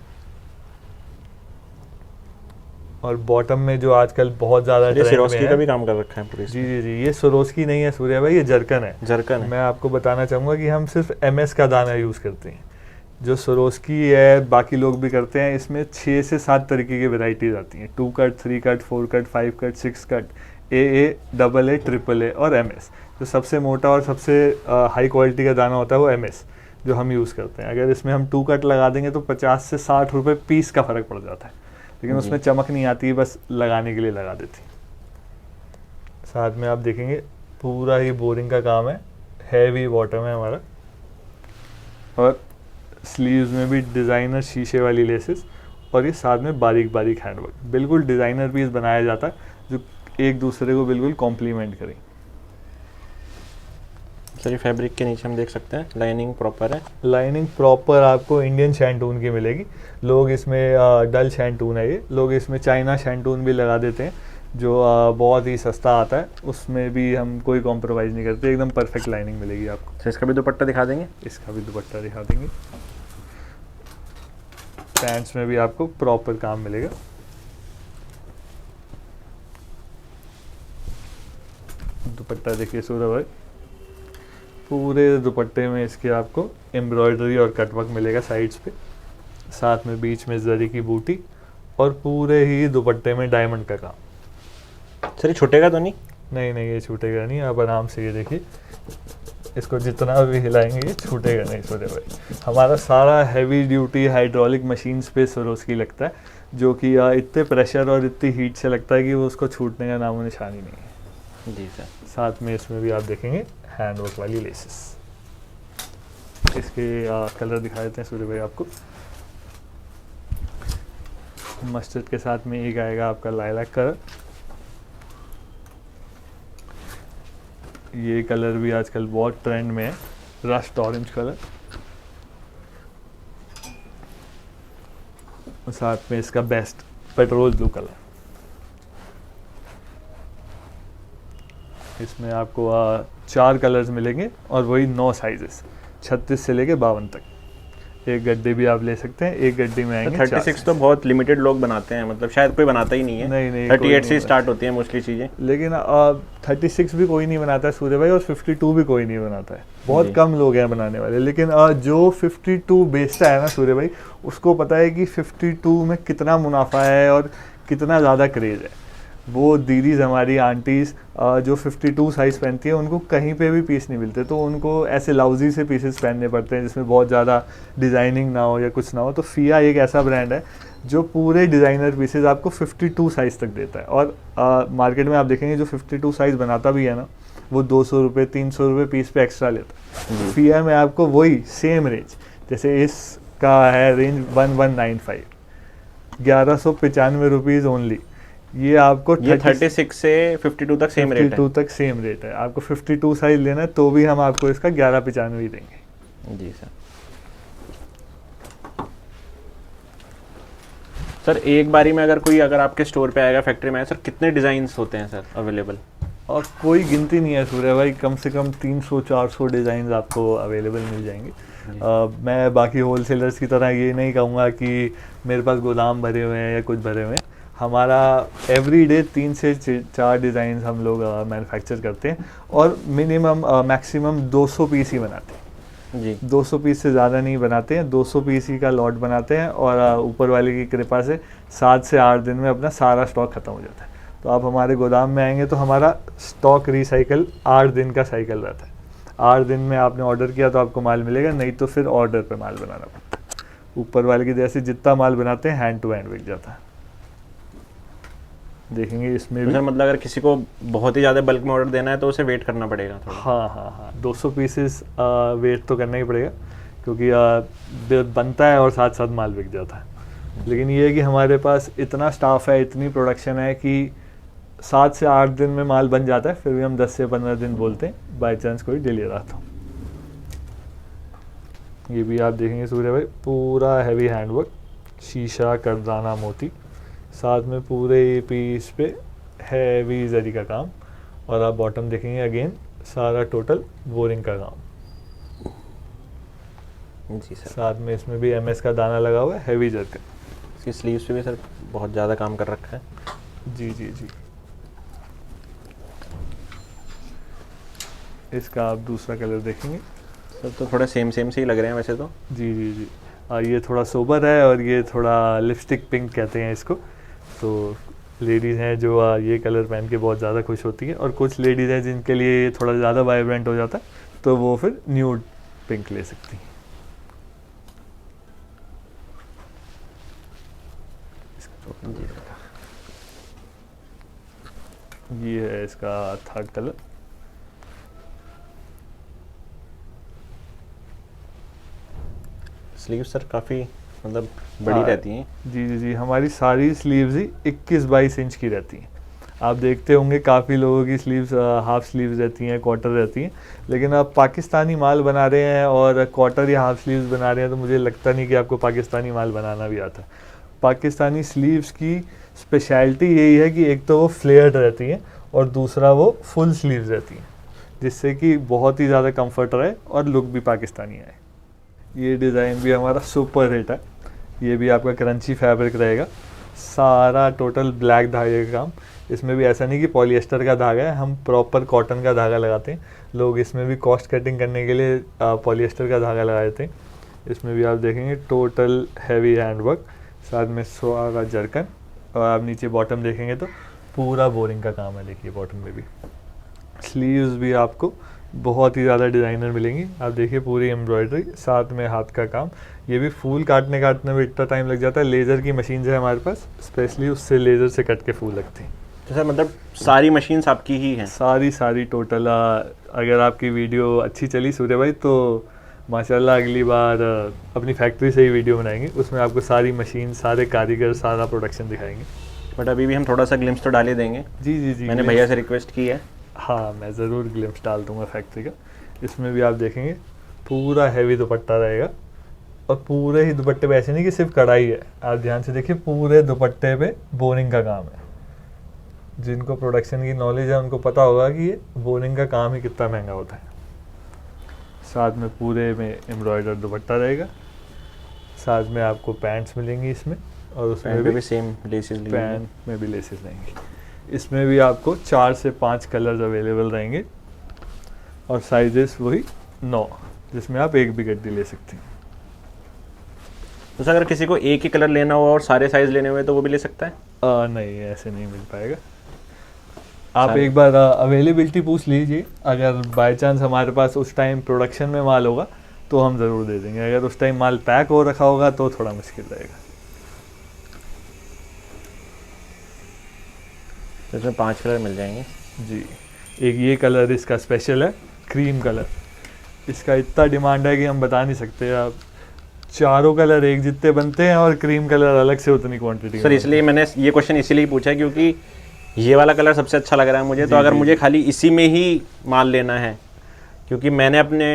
और बॉटम में जो आजकल बहुत ज़्यादा ट्रेंड में सिरोस्की है, का भी काम कर रखा है पूरे जी जी जी, ये सिरोस्की नहीं है सूर्या भाई, ये जरकन है। जरकन है। मैं आपको बताना चाहूँगा कि हम सिर्फ MS का दाना यूज़ करते हैं। जो सिरोस्की है बाकी लोग भी करते हैं, इसमें 6 से 7 तरीके की वेराइटीज़ आती हैं, 2 cut, 3 cut, 4 cut, 5 cut, 6 cut, AA, AA, AAA और MS। जो सबसे मोटा और सबसे हाई क्वालिटी का दाना होता है वो MS जो हम यूज़ करते हैं। अगर इसमें हम 2 कट लगा देंगे तो 50 से 60 रुपये पीस का फ़र्क पड़ जाता है, लेकिन उसमें चमक नहीं आती है, बस लगाने के लिए लगा देती। साथ में आप देखेंगे पूरा ही बोरिंग का काम है, हैवी बॉटम है हमारा और स्लीव्स में भी डिज़ाइनर शीशे वाली लेसेस और ये साथ में बारीक बारीक हैंडवर्क। बिल्कुल डिज़ाइनर पीस बनाया जाता है जो एक दूसरे को बिल्कुल कॉम्प्लीमेंट करें। सर ये फैब्रिक के नीचे हम देख सकते हैं लाइनिंग प्रॉपर है? लाइनिंग प्रॉपर आपको इंडियन शैंटून की मिलेगी। लोग इसमें डल शैंटून है, ये लोग इसमें चाइना शैंटून भी लगा देते हैं जो बहुत ही सस्ता आता है, उसमें भी हम कोई कॉम्प्रोमाइज़ नहीं करते, एकदम परफेक्ट लाइनिंग मिलेगी आपको। सर इसका भी दुपट्टा दिखा देंगे? इसका भी दुपट्टा दिखा देंगे। पैंट्स में भी आपको प्रॉपर काम मिलेगा। दुपट्टा देखिए सूर्य भाई, पूरे दुपट्टे में इसके आपको एम्ब्रॉयडरी और कटवर्क मिलेगा साइड्स पे, साथ में बीच में जरी की बूटी और पूरे ही दुपट्टे में डायमंड का काम। सर ये छूटेगा तो नहीं? नहीं नहीं, ये छूटेगा नहीं, आप आराम से ये देखिए, इसको जितना भी हिलाएंगे ये छूटेगा नहीं सूर्य भाई। हमारा सारा हैवी ड्यूटी हाइड्रोलिक मशीन्स पे सिरोस्की लगता है, जो कि इतने प्रेशर और इतनी हीट से लगता है कि वो उसको छूटने का नामो निशान ही नहीं है। जी सर। साथ में इसमें भी आप देखेंगे हैंडवर्क वाली लेसेस। इसके कलर दिखा देते हैं सूर्य भाई आपको। मस्टर्ड के साथ में एक आएगा आपका लाइलैक कलर, ये कलर भी आजकल बहुत ट्रेंड में है, रस्ट ऑरेंज कलर। और साथ में इसका बेस्ट पेट्रोल ब्लू कलर। इसमें आपको 4 कलर्स मिलेंगे और वही 9 साइजेस, 36 से लेके 52 तक। एक गड्ढे भी आप ले सकते हैं, एक गड्ढे में आएंगे 36 तो बहुत लिमिटेड लोग बनाते हैं, मतलब शायद कोई बनाता ही नहीं है। नहीं 38 से स्टार्ट होती है मोस्टली चीज़ें। लेकिन 36 भी कोई नहीं बनाता है सूर्य भाई और 52 भी कोई नहीं बनाता है, बहुत कम लोग हैं बनाने वाले। लेकिन जो 52 बेचता है ना सूर्य भाई, उसको पता है कि 52 में कितना मुनाफा है और कितना ज़्यादा क्रेज़ है। वो दीदीज़ हमारी आंटीज़ जो 52 साइज़ पहनती है, उनको कहीं पे भी पीस नहीं मिलते, तो उनको ऐसे लाउजी से पीसेस पहनने पड़ते हैं जिसमें बहुत ज़्यादा डिज़ाइनिंग ना हो या कुछ ना हो। तो फिया एक ऐसा ब्रांड है जो पूरे डिज़ाइनर पीसेस आपको 52 साइज़ तक देता है। और मार्केट में आप देखेंगे जो 52 साइज़ बनाता भी है ना, वो 200 रुपये 300 रुपये पीस पे एक्स्ट्रा लेता है। फिया में आपको वही सेम रेंज, जैसे इसका है रेंज 1195, 1195 रुपीज़ ओनली। ये आपको ये 36 से 52 तक सेम रेट है? 52 तक सेम रेट है। आपको 52 साइज लेना है तो भी हम आपको इसका 1195 ही देंगे। जी सर। सर एक बारी में अगर आपके स्टोर पे आएगा, फैक्ट्री में आएगा, सर कितने डिज़ाइंस होते हैं सर अवेलेबल? और कोई गिनती नहीं है सूर्य भाई, कम से कम 300-400 डिज़ाइन आपको अवेलेबल मिल जाएंगे। मैं बाकी होलसेलर्स की तरह ये नहीं कहूँगा कि मेरे पास गोदाम भरे हुए हैं या कुछ भरे हुए हैं। हमारा एवरी डे 3 से 4 डिज़ाइन हम लोग मैन्युफैक्चर करते हैं और मिनिमम मैक्सिमम 200 पीस ही बनाते हैं जी। 200 पीस से ज़्यादा नहीं बनाते हैं, 200 पीस ही का लॉट बनाते हैं और ऊपर वाले की कृपा से 7 से 8 दिन में अपना सारा स्टॉक ख़त्म हो जाता है। तो आप हमारे गोदाम में आएंगे तो हमारा स्टॉक रिसाइकल 8 दिन का साइकिल रहता है। 8 दिन में आपने ऑर्डर किया तो आपको माल मिलेगा, नहीं तो फिर ऑर्डर पे माल बनाना पड़ता है। ऊपर वाले की जैसे जितना माल बनाते हैं हैंड टू हैंड बिक जाता है। देखेंगे इसमें तो भी। सर मतलब अगर किसी को बहुत ही ज़्यादा बल्क में ऑर्डर देना है तो उसे वेट करना पड़ेगा थोड़ा। हाँ हाँ हाँ, 200 पीसेस वेट तो करना ही पड़ेगा, क्योंकि बनता है और साथ साथ माल बिक जाता है। लेकिन ये है कि हमारे पास इतना स्टाफ है, इतनी प्रोडक्शन है कि 7 से 8 दिन में माल बन जाता है, फिर भी हम 10 से 15 दिन बोलते हैं, बाई चांस कोई डिले रहा तो। ये भी आप देखेंगे सूर्य भाई, पूरा हैवी हैंडवर्क, शीशा, करदाना, मोती, साथ में पूरे पीस पे हैवी जरी का काम। और आप बॉटम देखेंगे अगेन, सारा टोटल बोरिंग का काम। जी सर। साथ में इसमें भी MS का दाना लगा हुआ है, हैवी जरकन। इसकी स्लीव्स पे भी सर बहुत ज़्यादा काम कर रखा है। जी जी जी। इसका आप दूसरा कलर देखेंगे। सर तो थोड़ा सेम सेम से ही लग रहे हैं वैसे तो। जी जी जी। ये थोड़ा सोबर है और ये थोड़ा लिपस्टिक पिंक कहते हैं इसको। तो लेडीज़ हैं जो ये कलर पहन के बहुत ज़्यादा खुश होती हैं, और कुछ लेडीज़ हैं जिनके लिए ये थोड़ा ज़्यादा वाइब्रेंट हो जाता है, तो वो फिर न्यूड पिंक ले सकती हैं। ये है इसका थर्ड कलर। स्लीव सर काफ़ी मतलब बड़ी हाँ, रहती हैं। जी जी जी। हमारी सारी स्लीव्स ही 21-22 इंच की रहती हैं। आप देखते होंगे काफ़ी लोगों की स्लीव्स हाफ स्लीव्स रहती हैं, क्वार्टर रहती हैं, लेकिन आप पाकिस्तानी माल बना रहे हैं और क्वार्टर या हाफ स्लीव्स बना रहे हैं, तो मुझे लगता नहीं कि आपको पाकिस्तानी माल बनाना भी आता है। पाकिस्तानी स्लीव्स की स्पेशलिटी यही है कि एक तो वो फ्लेयर्ड रहती हैं और दूसरा वो फुल स्लीव्स रहती हैं, जिससे कि बहुत ही ज़्यादा कंफर्ट रहे और लुक भी पाकिस्तानी आए। ये डिज़ाइन भी हमारा सुपर हिट है। ये भी आपका क्रंची फैब्रिक रहेगा, सारा टोटल ब्लैक धागे का काम। इसमें भी ऐसा नहीं कि पॉलिएस्टर का धागा है, हम प्रॉपर कॉटन का धागा लगाते हैं। लोग इसमें भी कॉस्ट कटिंग करने के लिए पॉलिएस्टर का धागा लगा देते हैं। इसमें भी आप देखेंगे टोटल हैवी हैंडवर्क, साथ में सारा जरकन, और आप नीचे बॉटम देखेंगे तो पूरा बोरिंग का काम है। देखिए बॉटम में भी स्लीव्स भी आपको बहुत ही ज़्यादा डिज़ाइनर मिलेंगी। आप देखिए पूरी एम्ब्रॉयडरी, साथ में हाथ का काम। ये भी फूल काटने में इतना टाइम लग जाता है, लेज़र की मशीन है हमारे पास स्पेशली, उससे लेज़र से कट के फूल लगते हैं। तो सर मतलब सारी मशीन्स आपकी ही हैं? सारी टोटल। अगर आपकी वीडियो अच्छी चली सूर्य भाई, तो माशाल्लाह अगली बार अपनी फैक्ट्री से ही वीडियो बनाएंगे, उसमें आपको सारी मशीन, सारे कारीगर, सारा प्रोडक्शन दिखाएंगे। बट अभी भी हम थोड़ा सा ग्लिम्स तो डाल ही देंगे। जी जी जी। मैंने भैया से रिक्वेस्ट की है। हाँ, मैं ज़रूर ग्लिम्स डाल दूंगा फैक्ट्री का। इसमें भी आप देखेंगे पूरा हैवी दुपट्टा रहेगा, और पूरे ही दुपट्टे पे ऐसे नहीं कि सिर्फ कढ़ाई है, आप ध्यान से देखिए पूरे दुपट्टे पे बोरिंग का काम है। जिनको प्रोडक्शन की नॉलेज है उनको पता होगा कि ये बोरिंग का काम ही कितना महंगा होता है। साथ में पूरे में एम्ब्रॉयडर दुपट्टा रहेगा, साथ में आपको पैंट्स मिलेंगी इसमें, और उसमें भी सेम लेसेस लगेंगे। पैंट में भी लेसेस रहेंगी। इसमें भी आपको 4 से 5 कलर्स अवेलेबल रहेंगे, और साइजेस वही 9, जिसमें आप एक भी गड्डी ले सकते हैं। तो सर अगर किसी को एक ही कलर लेना हो और सारे साइज लेने हुए तो वो भी ले सकता है? नहीं, ऐसे नहीं मिल पाएगा। आप एक बार अवेलेबिलिटी पूछ लीजिए, अगर बाय चांस हमारे पास उस टाइम प्रोडक्शन में माल होगा तो हम ज़रूर दे देंगे, अगर उस टाइम माल पैक हो रखा होगा तो थोड़ा मुश्किल रहेगा। तो इसमें 5 कलर मिल जाएंगे जी। एक ये कलर इसका स्पेशल है, क्रीम कलर। इसका इतना डिमांड है कि हम बता नहीं सकते। आप चारों कलर एक जितने बनते हैं और क्रीम कलर अलग से उतनी क्वांटिटी। सर इसलिए मैंने ये क्वेश्चन इसीलिए पूछा क्योंकि ये वाला कलर सबसे अच्छा लग रहा है मुझे। तो अगर मुझे खाली इसी में ही माल लेना है, क्योंकि मैंने अपने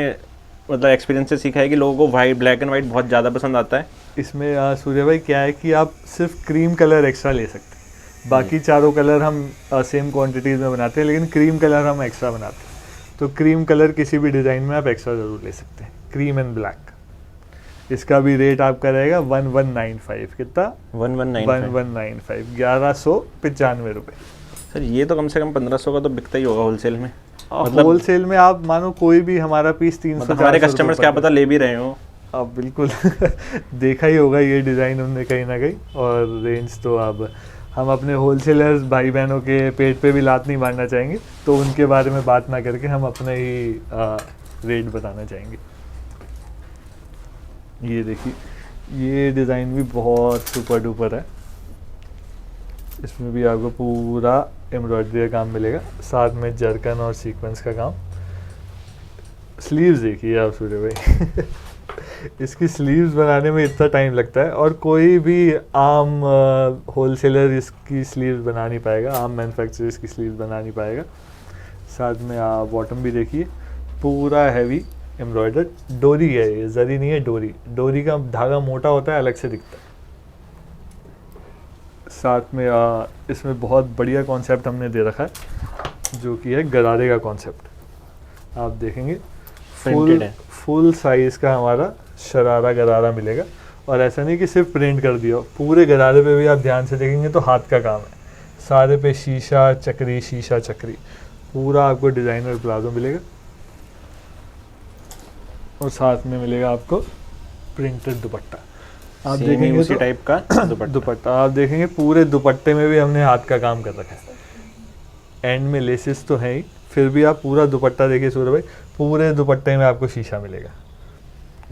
मतलब एक्सपीरियंस से सीखा है कि लोगों को वाइट, ब्लैक एंड वाइट बहुत ज़्यादा पसंद आता है। इसमें सूर्य भाई क्या है कि आप सिर्फ क्रीम कलर एक्स्ट्रा ले सकते हैं, बाकी चारों कलर हम सेम क्वांटिटीज़ में बनाते हैं, लेकिन क्रीम कलर हम एक्स्ट्रा बनाते हैं। तो क्रीम कलर किसी भी डिज़ाइन में आप एक्स्ट्रा ज़रूर ले सकते हैं, क्रीम एंड ब्लैक। इसका भी रेट आपका रहेगा 1195। कितना? 1195, 1195 रुपये। सर ये तो कम से कम 1500 का तो बिकता ही होगा होलसेल में। मतलब होलसेल में आप मानो कोई भी हमारा पीस 300, मतलब हमारे कस्टमर्स क्या पता ले भी रहे हो। आप बिल्कुल देखा ही होगा ये डिज़ाइन हमने कहीं ना कहीं, और रेंज तो अब हम अपने होलसेलर्स भाई बहनों के पेट पे भी लात नहीं मारना चाहेंगे, तो उनके बारे में बात ना करके हम अपने ही रेट बताना चाहेंगे। ये देखिए, ये डिज़ाइन भी बहुत सुपर डुपर है। इसमें भी आपको पूरा एम्ब्रॉयडरी का काम मिलेगा, साथ में जरकन और सीक्वेंस का काम। स्लीव्स देखिए आप सूर्य भाई इसकी स्लीव्स बनाने में इतना टाइम लगता है और कोई भी आम होलसेलर इसकी स्लीव्स बना नहीं पाएगा, आम मैन्युफैक्चरर इसकी स्लीव्स बना नहीं पाएगा। साथ में बॉटम भी देखिए पूरा हैवी एम्ब्रॉयडर्ड डोरी है, ये जरी नहीं है, डोरी। डोरी का धागा मोटा होता है, अलग से दिखता है। साथ में इसमें बहुत बढ़िया कॉन्सेप्ट हमने दे रखा है जो कि है गरारे का कॉन्सेप्ट। आप देखेंगे फुल साइज का हमारा शरारा गरारा मिलेगा और ऐसा नहीं कि सिर्फ प्रिंट कर दिया, पूरे गरारे पे भी आप ध्यान से देखेंगे तो हाथ का काम है, सारे पे शीशा चक्री, शीशा चक्री, पूरा आपको डिजाइनर प्लाजो मिलेगा। और साथ में मिलेगा आपको प्रिंटेड दुपट्टा। आप देखेंगे उसी टाइप का दुपट्टा आप देखेंगे पूरे दुपट्टे में भी हमने हाथ का काम कर रखा है। एंड में लेसेस तो है ही, फिर भी आप पूरा दुपट्टा देखिए सूर्य भाई, पूरे दुपट्टे में आपको शीशा मिलेगा।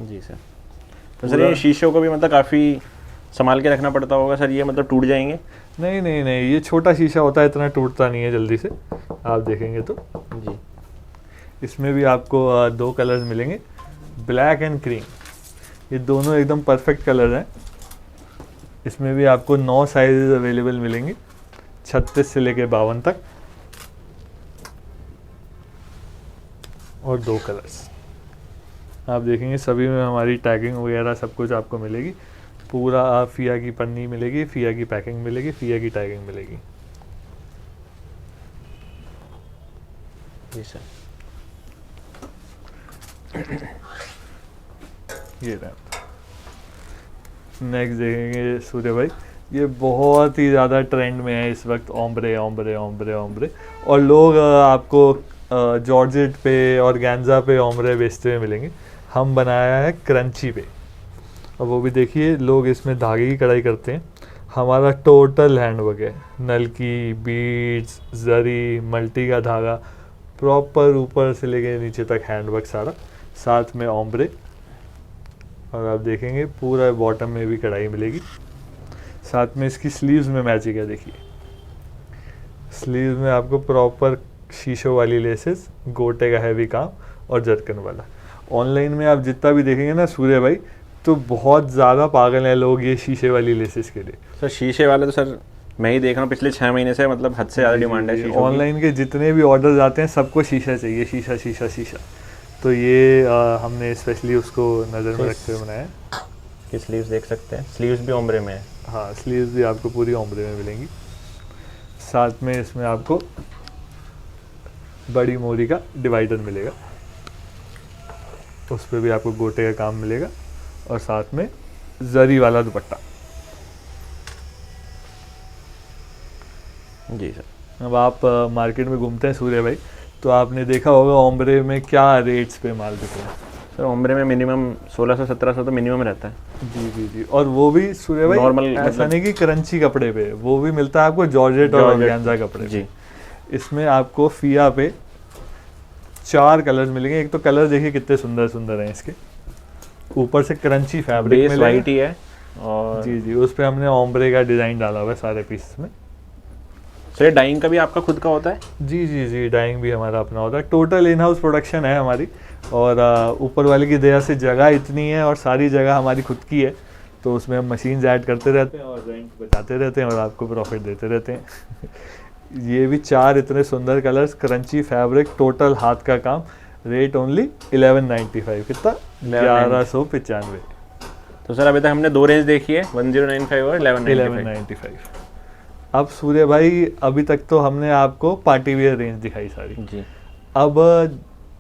जी सर। तो सर ये शीशों को भी मतलब काफ़ी संभाल के रखना पड़ता होगा सर, ये मतलब टूट जाएंगे? नहीं नहीं नहीं, ये छोटा शीशा होता है, इतना टूटता नहीं है जल्दी से। आप देखेंगे तो जी, इसमें भी आपको 2 कलर्स मिलेंगे, ब्लैक एंड क्रीम। ये दोनों एकदम परफेक्ट कलर हैं। इसमें भी आपको 9 साइज अवेलेबल मिलेंगे, 36 से लेके 52 तक, और 2 कलर्स। आप देखेंगे सभी में हमारी टैगिंग वगैरह सब कुछ आपको मिलेगी। पूरा फिया की पन्नी मिलेगी, फिया की पैकिंग मिलेगी, फिया की टैगिंग मिलेगी। जी सर। ये नेक्स्ट देखेंगे सूर्य भाई, ये बहुत ही ज़्यादा ट्रेंड में है इस वक्त, ओम्ब्रे ओम्ब्रे ओम्ब्रे ओम्ब्रे। और लोग आपको जॉर्जेट पे और गैंजा पे ओम्ब्रे बेचते हुए मिलेंगे। हम बनाया है क्रंची पे, और वो भी देखिए लोग इसमें धागे की कढ़ाई करते हैं। हमारा टोटल हैंडवर्क है, नलकी, बीड्स, जरी, मल्टी का धागा, प्रॉपर ऊपर से लेके नीचे तक हैंडवर्क सारा, साथ में ओम्ब्रे। और आप देखेंगे पूरा बॉटम में भी कढ़ाई मिलेगी। साथ में इसकी स्लीव्स में मैचिंग है, देखिए स्लीव्स में आपको प्रॉपर शीशों वाली लेसेस, गोटे का हैवी काम और जरकन वाला। ऑनलाइन में आप जितना भी देखेंगे ना सूर्य भाई, तो बहुत ज़्यादा पागल हैं लोग ये शीशे वाली लेसेस के लिए। सर शीशे वाले तो सर मैं ही देख रहा हूँ पिछले 6 महीने से, मतलब हद से ज़्यादा डिमांड है शीशों की। ऑनलाइन के जितने भी ऑर्डर आते हैं सबको शीशा चाहिए, शीशा शीशा शीशा। तो ये हमने स्पेशली उसको नज़र में रखते हुए बनाया है। कि स्लीव्स देख सकते हैं, स्लीव्स भी ओम्ब्रे में है। हाँ, स्लीव्स भी आपको पूरी ओम्ब्रे में मिलेंगी। साथ में इसमें आपको बड़ी मोरी का डिवाइडर मिलेगा, उस पर भी आपको गोटे का काम मिलेगा, और साथ में जरी वाला दुपट्टा। जी सर। अब आप मार्केट में घूमते हैं सूर्य भाई, तो आपने देखा होगा ओम्ब्रे में क्या रेट्स पे माल बिक रहा है। सर ओम्ब्रे में मिनिमम 1600-1700 तो मिनिमम रहता है। जी जी जी, और वो भी सूर्य भाई नॉर्मल, ऐसा मतलब नहीं कि क्रंची कपड़े पे, वो भी मिलता है आपको जॉर्जेट और ऑर्गेन्जा कपड़े जी। पे। इसमें आपको फिया पे 4 कलर्स मिलेंगे। एक तो कलर देखिए कितने सुंदर सुंदर हैं इसके, ऊपर से क्रंची फैब्रिक में वाइट ही है, और जी जी उस पर हमने ओम्ब्रे का डिज़ाइन डाला हुआ है सारे पीस में। सर डाइंग का भी आपका खुद का होता है? जी जी जी, डाइंग भी हमारा अपना होता है। टोटल इन हाउस प्रोडक्शन है हमारी, और ऊपर वाले की दया से जगह इतनी है और सारी जगह हमारी खुद की है, तो उसमें हम मशीन्स ऐड करते रहते हैं और रेंट बचाते रहते हैं और आपको प्रॉफिट देते रहते हैं। ये भी 4 इतने सुंदर कलर्स, क्रंची फैब्रिक, टोटल हाथ का काम, रेट ओनली 1195। कितना? 1195। तो सर अभी तक हमने 2 रेंज देखी है, 1095 और 1195। अब सूर्य भाई अभी तक तो हमने आपको पार्टी वेयर रेंज दिखाई सारी जी। अब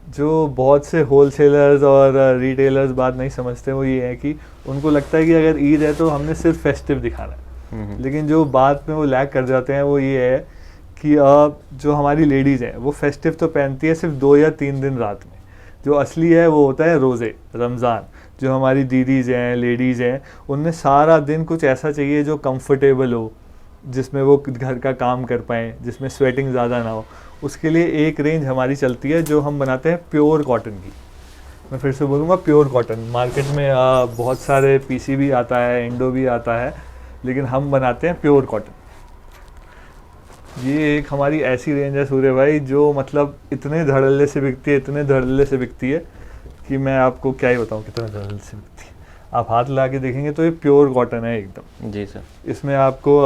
जो बहुत से होलसेलर्स और रिटेलर्स बात नहीं समझते, वो ये है कि उनको लगता है कि अगर ईद है तो हमने सिर्फ फेस्टिव दिखाना है। लेकिन जो बात में वो लैग कर जाते हैं वो ये है कि जो हमारी लेडीज़ हैं वो फेस्टिव तो पहनती है सिर्फ 2 या 3 दिन रात में। जो असली है वो होता है रोज़े, रमज़ान। जो हमारी दीदीज़ हैं, लेडीज़ हैं, उन्हें सारा दिन कुछ ऐसा चाहिए जो कंफर्टेबल हो, जिसमें वो घर का काम कर पाएँ, जिसमें स्वेटिंग ज़्यादा ना हो। उसके लिए एक रेंज हमारी चलती है जो हम बनाते हैं प्योर कॉटन की। मैं फिर से बोलूँगा प्योर कॉटन। मार्केट में बहुत सारे पीसी भी आता है, इंडो भी आता है, लेकिन हम बनाते हैं प्योर कॉटन। ये एक हमारी ऐसी रेंज है सूर्य भाई जो मतलब इतने धड़ल्ले से बिकती है, इतने धड़ल्ले से बिकती है कि मैं आपको क्या ही बताऊँ कितने धड़ल्ले से बिकती है। आप हाथ ला के देखेंगे तो ये प्योर कॉटन है एकदम। जी सर। इसमें आपको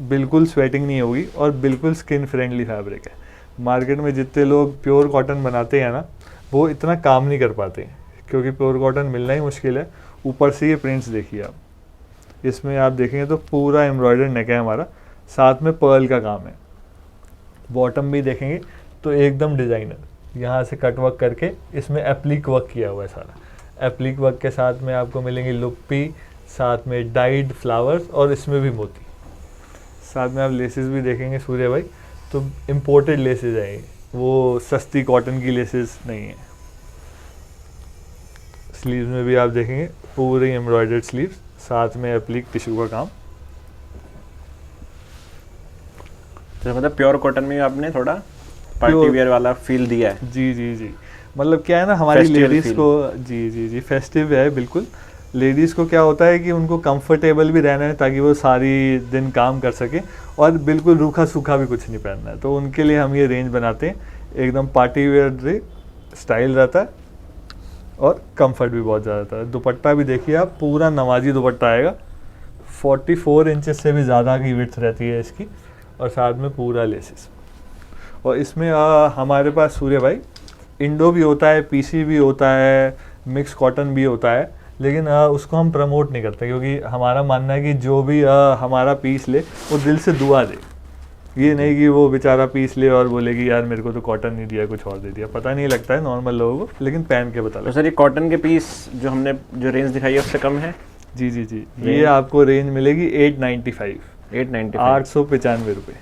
बिल्कुल स्वेटिंग नहीं होगी और बिल्कुल स्किन फ्रेंडली फैब्रिक है। मार्केट में जितने लोग प्योर कॉटन बनाते हैं ना, वो इतना काम नहीं कर पाते क्योंकि प्योर कॉटन मिलना ही मुश्किल है। ऊपर से ये प्रिंट्स देखिए आप, इसमें आप देखेंगे तो पूरा एम्ब्रॉयडर्ड नेक है हमारा, साथ में पर्ल का काम है। बॉटम भी देखेंगे तो एकदम डिज़ाइनर, यहाँ से कट वर्क करके इसमें एप्लिक वर्क किया हुआ है सारा। एप्लिक वर्क के साथ में आपको मिलेंगी लुप्पी, साथ में डाइड फ्लावर्स और इसमें भी मोती। साथ में आप लेसेस भी देखेंगे सूर्य भाई तो इम्पोर्टेड लेसेस हैं ये, वो सस्ती कॉटन की लेसेस नहीं है। स्लीव्स में भी आप देखेंगे पूरी एम्ब्रॉयडर्ड स्लीव्स, साथ में एप्लिक टिश्यू का काम। तो मतलब प्योर कॉटन में आपने थोड़ा पार्टी वेयर वाला फील दिया है। जी जी जी, मतलब क्या है ना हमारी लेडीज़ को, जी जी जी फेस्टिव है बिल्कुल। लेडीज़ को क्या होता है कि उनको कंफर्टेबल भी रहना है ताकि वो सारी दिन काम कर सके और बिल्कुल रूखा सूखा भी कुछ नहीं पहनना है, तो उनके लिए हम ये रेंज बनाते हैं। एकदम पार्टी वेयर स्टाइल रहता है और कंफर्ट भी बहुत ज़्यादा रहता है। दुपट्टा भी देखिए आप, पूरा नवाजी दुपट्टा आएगा, 44 इंचेस से भी ज़्यादा की विड्थ रहती है इसकी, और साथ में पूरा लेसेस। और इसमें हमारे पास सूर्य भाई इंडो भी होता है, पीसी भी होता है, मिक्स कॉटन भी होता है, लेकिन उसको हम प्रमोट नहीं करते क्योंकि हमारा मानना है कि जो भी हमारा पीस ले वो दिल से दुआ दे। ये नहीं कि वो बेचारा पीस ले और बोलेगी यार मेरे को तो कॉटन नहीं दिया, कुछ और दे दिया। पता नहीं लगता है नॉर्मल लोगों को, लेकिन पहन के पता लगता है। तो सर ये कॉटन के पीस जो हमने जो रेंज दिखाई है उससे कम है? जी जी जी, ये आपको रेंज मिलेगी 895 895 रुपये,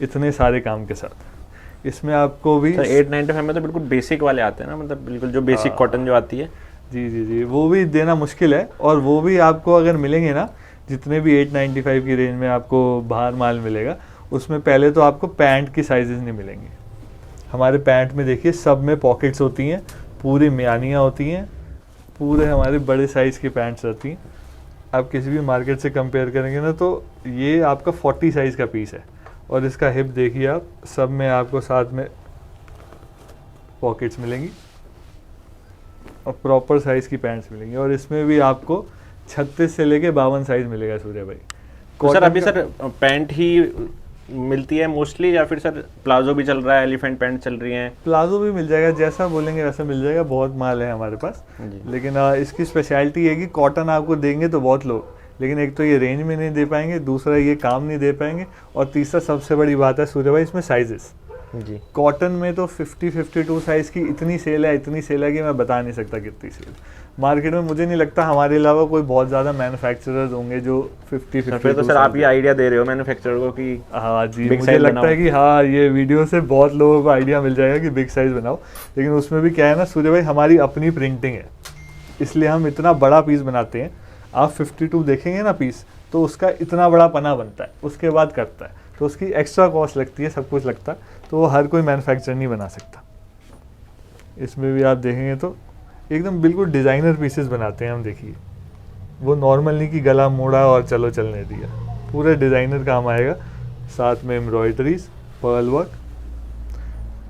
इतने सारे काम के साथ। इसमें आपको भी 895 में तो बिल्कुल बेसिक वाले आते हैं ना, मतलब बिल्कुल जो बेसिक कॉटन जो आती है। जी जी जी, वो भी देना मुश्किल है, और वो भी आपको अगर मिलेंगे ना, जितने भी 895 की रेंज में आपको बाहर माल मिलेगा, उसमें पहले तो आपको पैंट की साइजेस नहीं मिलेंगे। हमारे पैंट में देखिए सब में पॉकेट्स होती हैं, पूरी म्यानियाँ होती हैं, पूरे हमारे बड़े साइज़ की पैंट्स रहती हैं। आप किसी भी मार्केट से कंपेयर करेंगे ना तो ये आपका 40 साइज़ का पीस है, और इसका हिप देखिए आप, सब में आपको साथ में पॉकेट्स मिलेंगी और प्रॉपर साइज़ की पैंट्स मिलेंगी। और इसमें भी आपको 36 से लेके 52 साइज़ मिलेगा सूर्य भाई। तो सर अभी सर पैंट ही मिलती है मोस्टली, या फिर सर प्लाजो भी चल रहा है, एलिफेंट पैंट चल रही हैं? प्लाजो भी मिल जाएगा, जैसा बोलेंगे वैसा मिल जाएगा, बहुत माल है हमारे पास। लेकिन इसकी स्पेशलिटी है कि कॉटन आपको देंगे तो बहुत लोग, लेकिन एक तो ये रेंज में नहीं दे पाएंगे, दूसरा ये काम नहीं दे पाएंगे, और तीसरा सबसे बड़ी बात है सूर्य भाई इसमें साइजेस। जी, कॉटन में तो 50-52 साइज़ की इतनी सेल है कि मैं बता नहीं सकता कितनी सेल। मार्केट में मुझे नहीं लगता हमारे अलावा कोई बहुत ज़्यादा मैन्युफैक्चरर्स होंगे जो 50-52। तो सर आप ये आइडिया दे रहे हो मैन्युफैक्चरर को कि हाँ जी, मुझे लगता है कि हाँ ये वीडियो से बहुत लोगों को आइडिया मिल जाएगा कि बिग साइज़ बनाओ। लेकिन उसमें भी क्या है ना सूर्य भाई, हमारी अपनी प्रिंटिंग है, इसलिए हम इतना बड़ा पीस बनाते हैं। आप 52 देखेंगे ना पीस, तो उसका इतना बड़ा पना बनता है, उसके बाद करता है, तो उसकी एक्स्ट्रा कॉस्ट लगती है, सब कुछ लगता है, तो वो हर कोई मैन्युफैक्चरर नहीं बना सकता। इसमें भी आप देखेंगे तो एकदम बिल्कुल डिज़ाइनर पीसेस बनाते हैं हम, देखिए वो नॉर्मल नहीं कि गला मोड़ा और चलो चलने दिया, पूरा डिज़ाइनर काम आएगा, साथ में एम्ब्रॉयडरीज, पर्ल वर्क।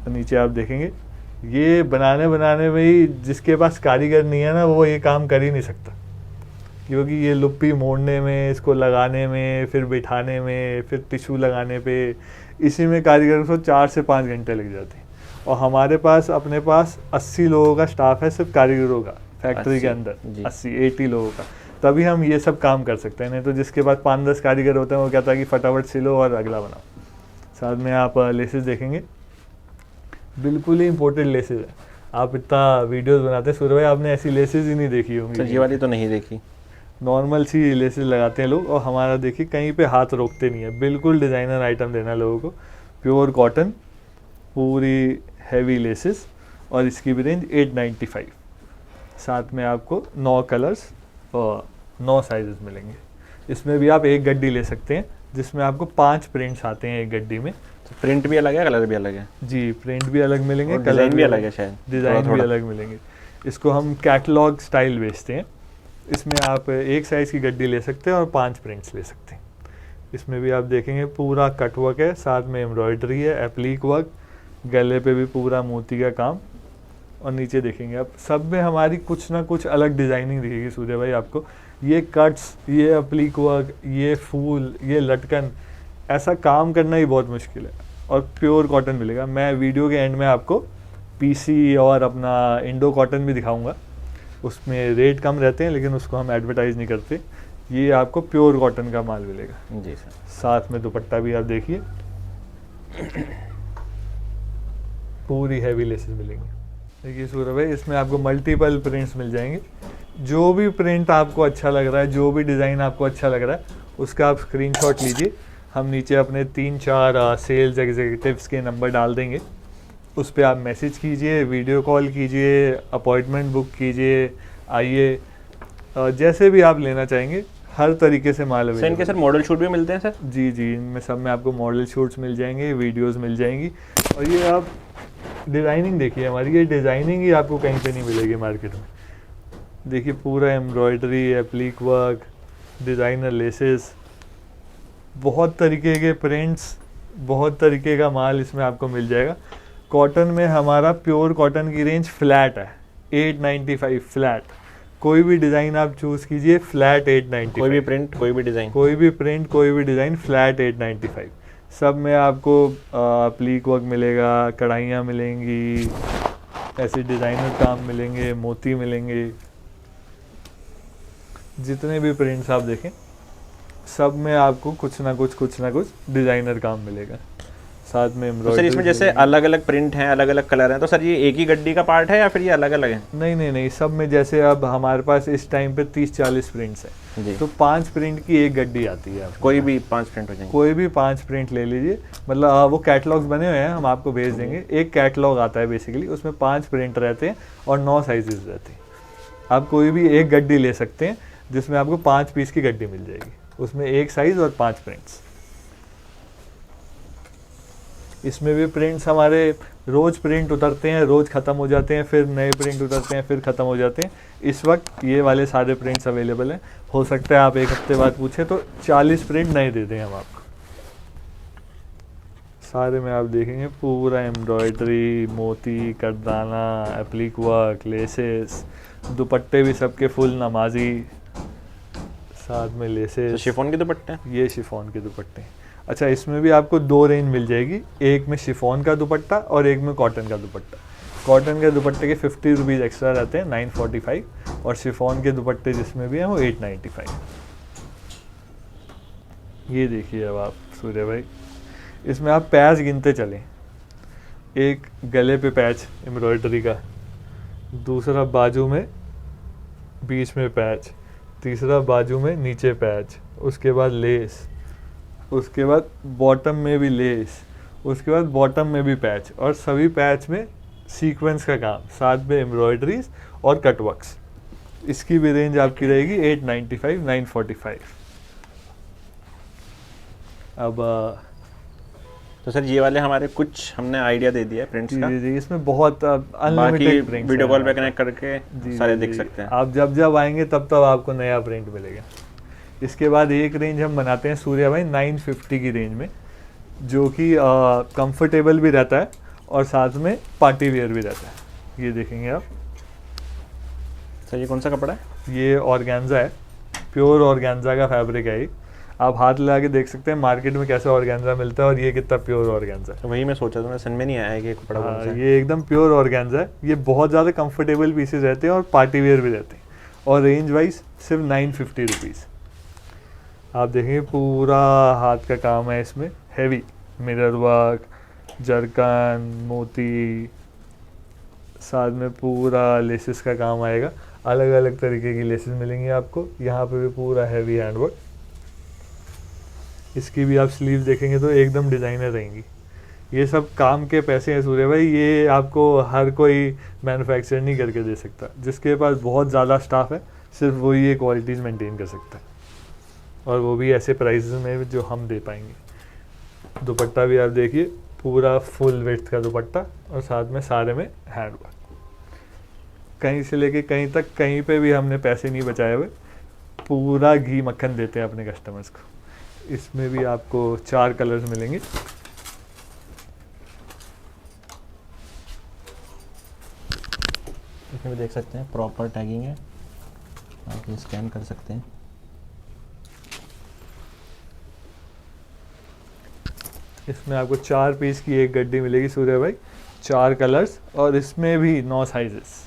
नीचे आप देखेंगे ये बनाने में ही जिसके पास कारीगर नहीं है ना, वो ये काम कर ही नहीं सकता, क्योंकि ये लुप्पी मोड़ने में, इसको लगाने में, फिर बिठाने में, फिर टिश्यू लगाने पे, इसी में कारीगर को 4 से 5 घंटे लग जाते हैं। और हमारे पास अपने पास 80 लोगों का स्टाफ है सिर्फ कारीगरों का, फैक्ट्री के अंदर 80 लोगों का, तभी हम ये सब काम कर सकते हैं। नहीं तो जिसके पास 5-10 कारीगर होते हैं वो कहता है कि फटाफट सिलो और अगला बनाओ। साथ में आप लेसेस देखेंगे, बिल्कुल ही इम्पोर्टेड लेसेस है। आप इतना वीडियोस बनाते हैं सूर्य भाई, आपने ऐसी लेसेस ही नहीं देखी होंगी। ये वाली तो नहीं देखी। नॉर्मल सी लेसेस लगाते हैं लोग, और हमारा देखिए कहीं पे हाथ रोकते नहीं है, बिल्कुल डिज़ाइनर आइटम देना है लोगों को। प्योर कॉटन, पूरी हैवी लेसेस, और इसकी भी रेंज 895। साथ में आपको 9 कलर्स और 9 साइजेस मिलेंगे। इसमें भी आप एक गड्डी ले सकते हैं, जिसमें आपको 5 प्रिंट्स आते हैं एक गड्डी में। तो प्रिंट भी अलग है, कलर भी अलग है? जी, प्रिंट भी अलग मिलेंगे, कलर भी अलग है, शायद डिज़ाइन भी अलग मिलेंगे। इसको हम कैटलॉग स्टाइल बेचते हैं। इसमें आप एक साइज़ की गड्डी ले सकते हैं और 5 प्रिंट्स ले सकते हैं। इसमें भी आप देखेंगे पूरा कट वर्क है, साथ में एम्ब्रॉयडरी है, एप्लीक वर्क, गले पे भी पूरा मोती का काम, और नीचे देखेंगे आप सब में हमारी कुछ ना कुछ अलग डिज़ाइनिंग दिखेगी सूर्य भाई आपको। ये कट्स, ये एप्लीक वर्क, ये फूल, ये लटकन, ऐसा काम करना ही बहुत मुश्किल है, और प्योर कॉटन मिलेगा। मैं वीडियो के एंड में आपको पीसी और अपना इंडो कॉटन भी दिखाऊंगा, उसमें रेट कम रहते हैं लेकिन उसको हम एडवर्टाइज नहीं करते। ये आपको प्योर कॉटन का माल मिलेगा। जी सर। साथ में दुपट्टा भी आप देखिए, पूरी हैवी लेसेस मिलेंगी। देखिए सूर्य भाई, इसमें आपको मल्टीपल प्रिंट्स मिल जाएंगे। जो भी प्रिंट आपको अच्छा लग रहा है, जो भी डिज़ाइन आपको अच्छा लग रहा है, उसका आप स्क्रीनशॉट लीजिए। हम नीचे अपने 3-4 सेल्स एग्जीक्यूटिव्स के नंबर डाल देंगे, उस पर आप मैसेज कीजिए, वीडियो कॉल कीजिए, अपॉइंटमेंट बुक कीजिए, आइए, जैसे भी आप लेना चाहेंगे हर तरीके से माल सर इनके सर मॉडल शूट भी मिलते हैं सर? जी जी, इनमें सब में आपको मॉडल शूट्स मिल जाएंगे, वीडियोस मिल जाएंगी। और ये आप डिज़ाइनिंग देखिए हमारी, ये डिज़ाइनिंग ही आपको कहीं पे नहीं मिलेगी मार्केट में। देखिए पूरा एम्ब्रॉयडरी, एप्लीक वर्क, डिज़ाइनर लेसेस, बहुत तरीके के प्रिंट्स, बहुत तरीके का माल इसमें आपको मिल जाएगा। कॉटन में हमारा प्योर कॉटन की रेंज फ्लैट है 895 फ्लैट। कोई भी डिज़ाइन आप चूज़ कीजिए, फ्लैट 895। कोई भी प्रिंट, कोई भी डिज़ाइन, कोई भी प्रिंट, कोई भी डिज़ाइन, फ्लैट 895। सब में आपको प्लीक वर्क मिलेगा, कढ़ाइयाँ मिलेंगी, ऐसे डिज़ाइनर काम मिलेंगे, मोती मिलेंगे। जितने भी प्रिंट्स आप देखें सब में आपको कुछ ना कुछ डिज़ाइनर काम मिलेगा। साथ में तो सर एम्ब्रॉयडरी। इसमें जैसे अलग अलग प्रिंट हैं, अलग अलग कलर हैं, तो सर ये एक ही गड्डी का पार्ट है या फिर ये अलग अलग है? नहीं, सब में जैसे अब हमारे पास इस टाइम पे 30-40 प्रिंट्स हैं जी। तो 5 प्रिंट की एक गड्डी आती है आपको। कोई भी 5 प्रिंट हो जाएंगे? कोई भी 5 प्रिंट ले लीजिए, मतलब वो कैटलॉग्स बने हुए हैं, हम आपको भेज देंगे। एक कैटलॉग आता है बेसिकली, उसमें 5 प्रिंट रहते हैं और 9 साइजेस रहते हैं। आप कोई भी एक गड्डी ले सकते हैं जिसमें आपको 5 पीस की गड्डी मिल जाएगी, उसमें एक साइज और 5 प्रिंट्स। इसमें भी प्रिंट्स हमारे रोज़ प्रिंट उतरते हैं, रोज़ ख़त्म हो जाते हैं, फिर नए प्रिंट उतरते हैं, फिर ख़त्म हो जाते हैं। इस वक्त ये वाले सारे प्रिंट्स अवेलेबल हैं। हो सकता है आप एक हफ्ते बाद पूछें तो 40 प्रिंट नए दे दें हम आपको। सारे में आप देखेंगे पूरा एम्ब्रॉयडरी, मोती, करदाना, एप्लीक वर्क, लेसेस, दुपट्टे भी सबके फुल नमाजी, साथ में लेसेस। तो शिफॉन के दुपट्टे हैं? ये शिफॉन के दुपट्टे हैं। अच्छा, इसमें भी आपको 2 रेंज मिल जाएगी, एक में शिफॉन का दुपट्टा और एक में कॉटन का दुपट्टा। कॉटन के दुपट्टे के 50 रुपीज़ एक्स्ट्रा रहते हैं, 945, और शिफॉन के दुपट्टे जिसमें भी हैं वो 895। ये देखिए अब आप सूर्य भाई, इसमें आप पैच गिनते चलें। एक गले पे पैच एम्ब्रॉयडरी का, दूसरा बाजू में बीच में पैच, तीसरा बाजू में नीचे पैच, उसके बाद लेस, उसके बाद बॉटम में भी लेस, उसके बाद बॉटम में भी पैच, और सभी पैच में सीक्वेंस का काम, साथ में एम्ब्रॉयडरीज और कटवर्क्स। इसकी भी रेंज आपकी रहेगी 895, 945। अब तो सर ये वाले हमारे कुछ हमने आइडिया दे दिया है प्रिंट्स का। जी, इसमें बहुत अनलिमिटेड प्रिंट्स वीडियो कॉल पे कनेक्ट करके सारे देख सकते हैं। आप जब आएंगे तब आपको नया प्रिंट मिलेगा। इसके बाद एक रेंज हम बनाते हैं सूर्या भाई 950 की रेंज में, जो कि कंफर्टेबल भी रहता है और साथ में पार्टी वेयर भी रहता है। ये देखेंगे आप। सर ये कौन सा कपड़ा है? ये ऑर्गेन्जा है, प्योर ऑर्गेन्जा का फैब्रिक है ये। आप हाथ लगा के देख सकते हैं मार्केट में कैसा ऑर्गेन्जा मिलता है और ये कितना प्योर ऑर्गेन्जा है। तो वही मैं सोचा था, समझ में नहीं आया कि ये कपड़ा कौन सा है। ये एकदम प्योर ऑर्गेन्जा है। ये बहुत ज़्यादा कंफर्टेबल पीसेज रहते हैं और पार्टी वेयर भी रहते हैं, और रेंज वाइज सिर्फ 950 रुपीज़। आप देखेंगे पूरा हाथ का काम है इसमें, हैवी मिरर वर्क, जरकन, मोती, साथ में पूरा लेसेस का काम आएगा। अलग अलग तरीके की लेसेस मिलेंगी आपको। यहाँ पे भी पूरा हैवी हैंडवर्क। इसकी भी आप स्लीव देखेंगे तो एकदम डिज़ाइनर रहेंगी। ये सब काम के पैसे हैं सूर्य भाई, ये आपको हर कोई मैन्युफैक्चर नहीं करके दे सकता। जिसके पास बहुत ज़्यादा स्टाफ है सिर्फ वही ये क्वालिटीज़ मेंटेन कर सकता है, और वो भी ऐसे प्राइसेस में जो हम दे पाएंगे। दुपट्टा भी आप देखिए, पूरा फुल विड्थ का दुपट्टा और साथ में सारे में हैंडवर्क। कहीं से लेके कहीं तक कहीं पे भी हमने पैसे नहीं बचाए हुए, पूरा घी मक्खन देते हैं अपने कस्टमर्स को। इसमें भी आपको 4 कलर्स मिलेंगे। इसमें भी देख सकते हैं प्रॉपर टैगिंग है, आप ये स्कैन कर सकते हैं। इसमें आपको 4 पीस की एक गड्डी मिलेगी सूर्य भाई, 4 कलर्स, और इसमें भी 9 साइजेस।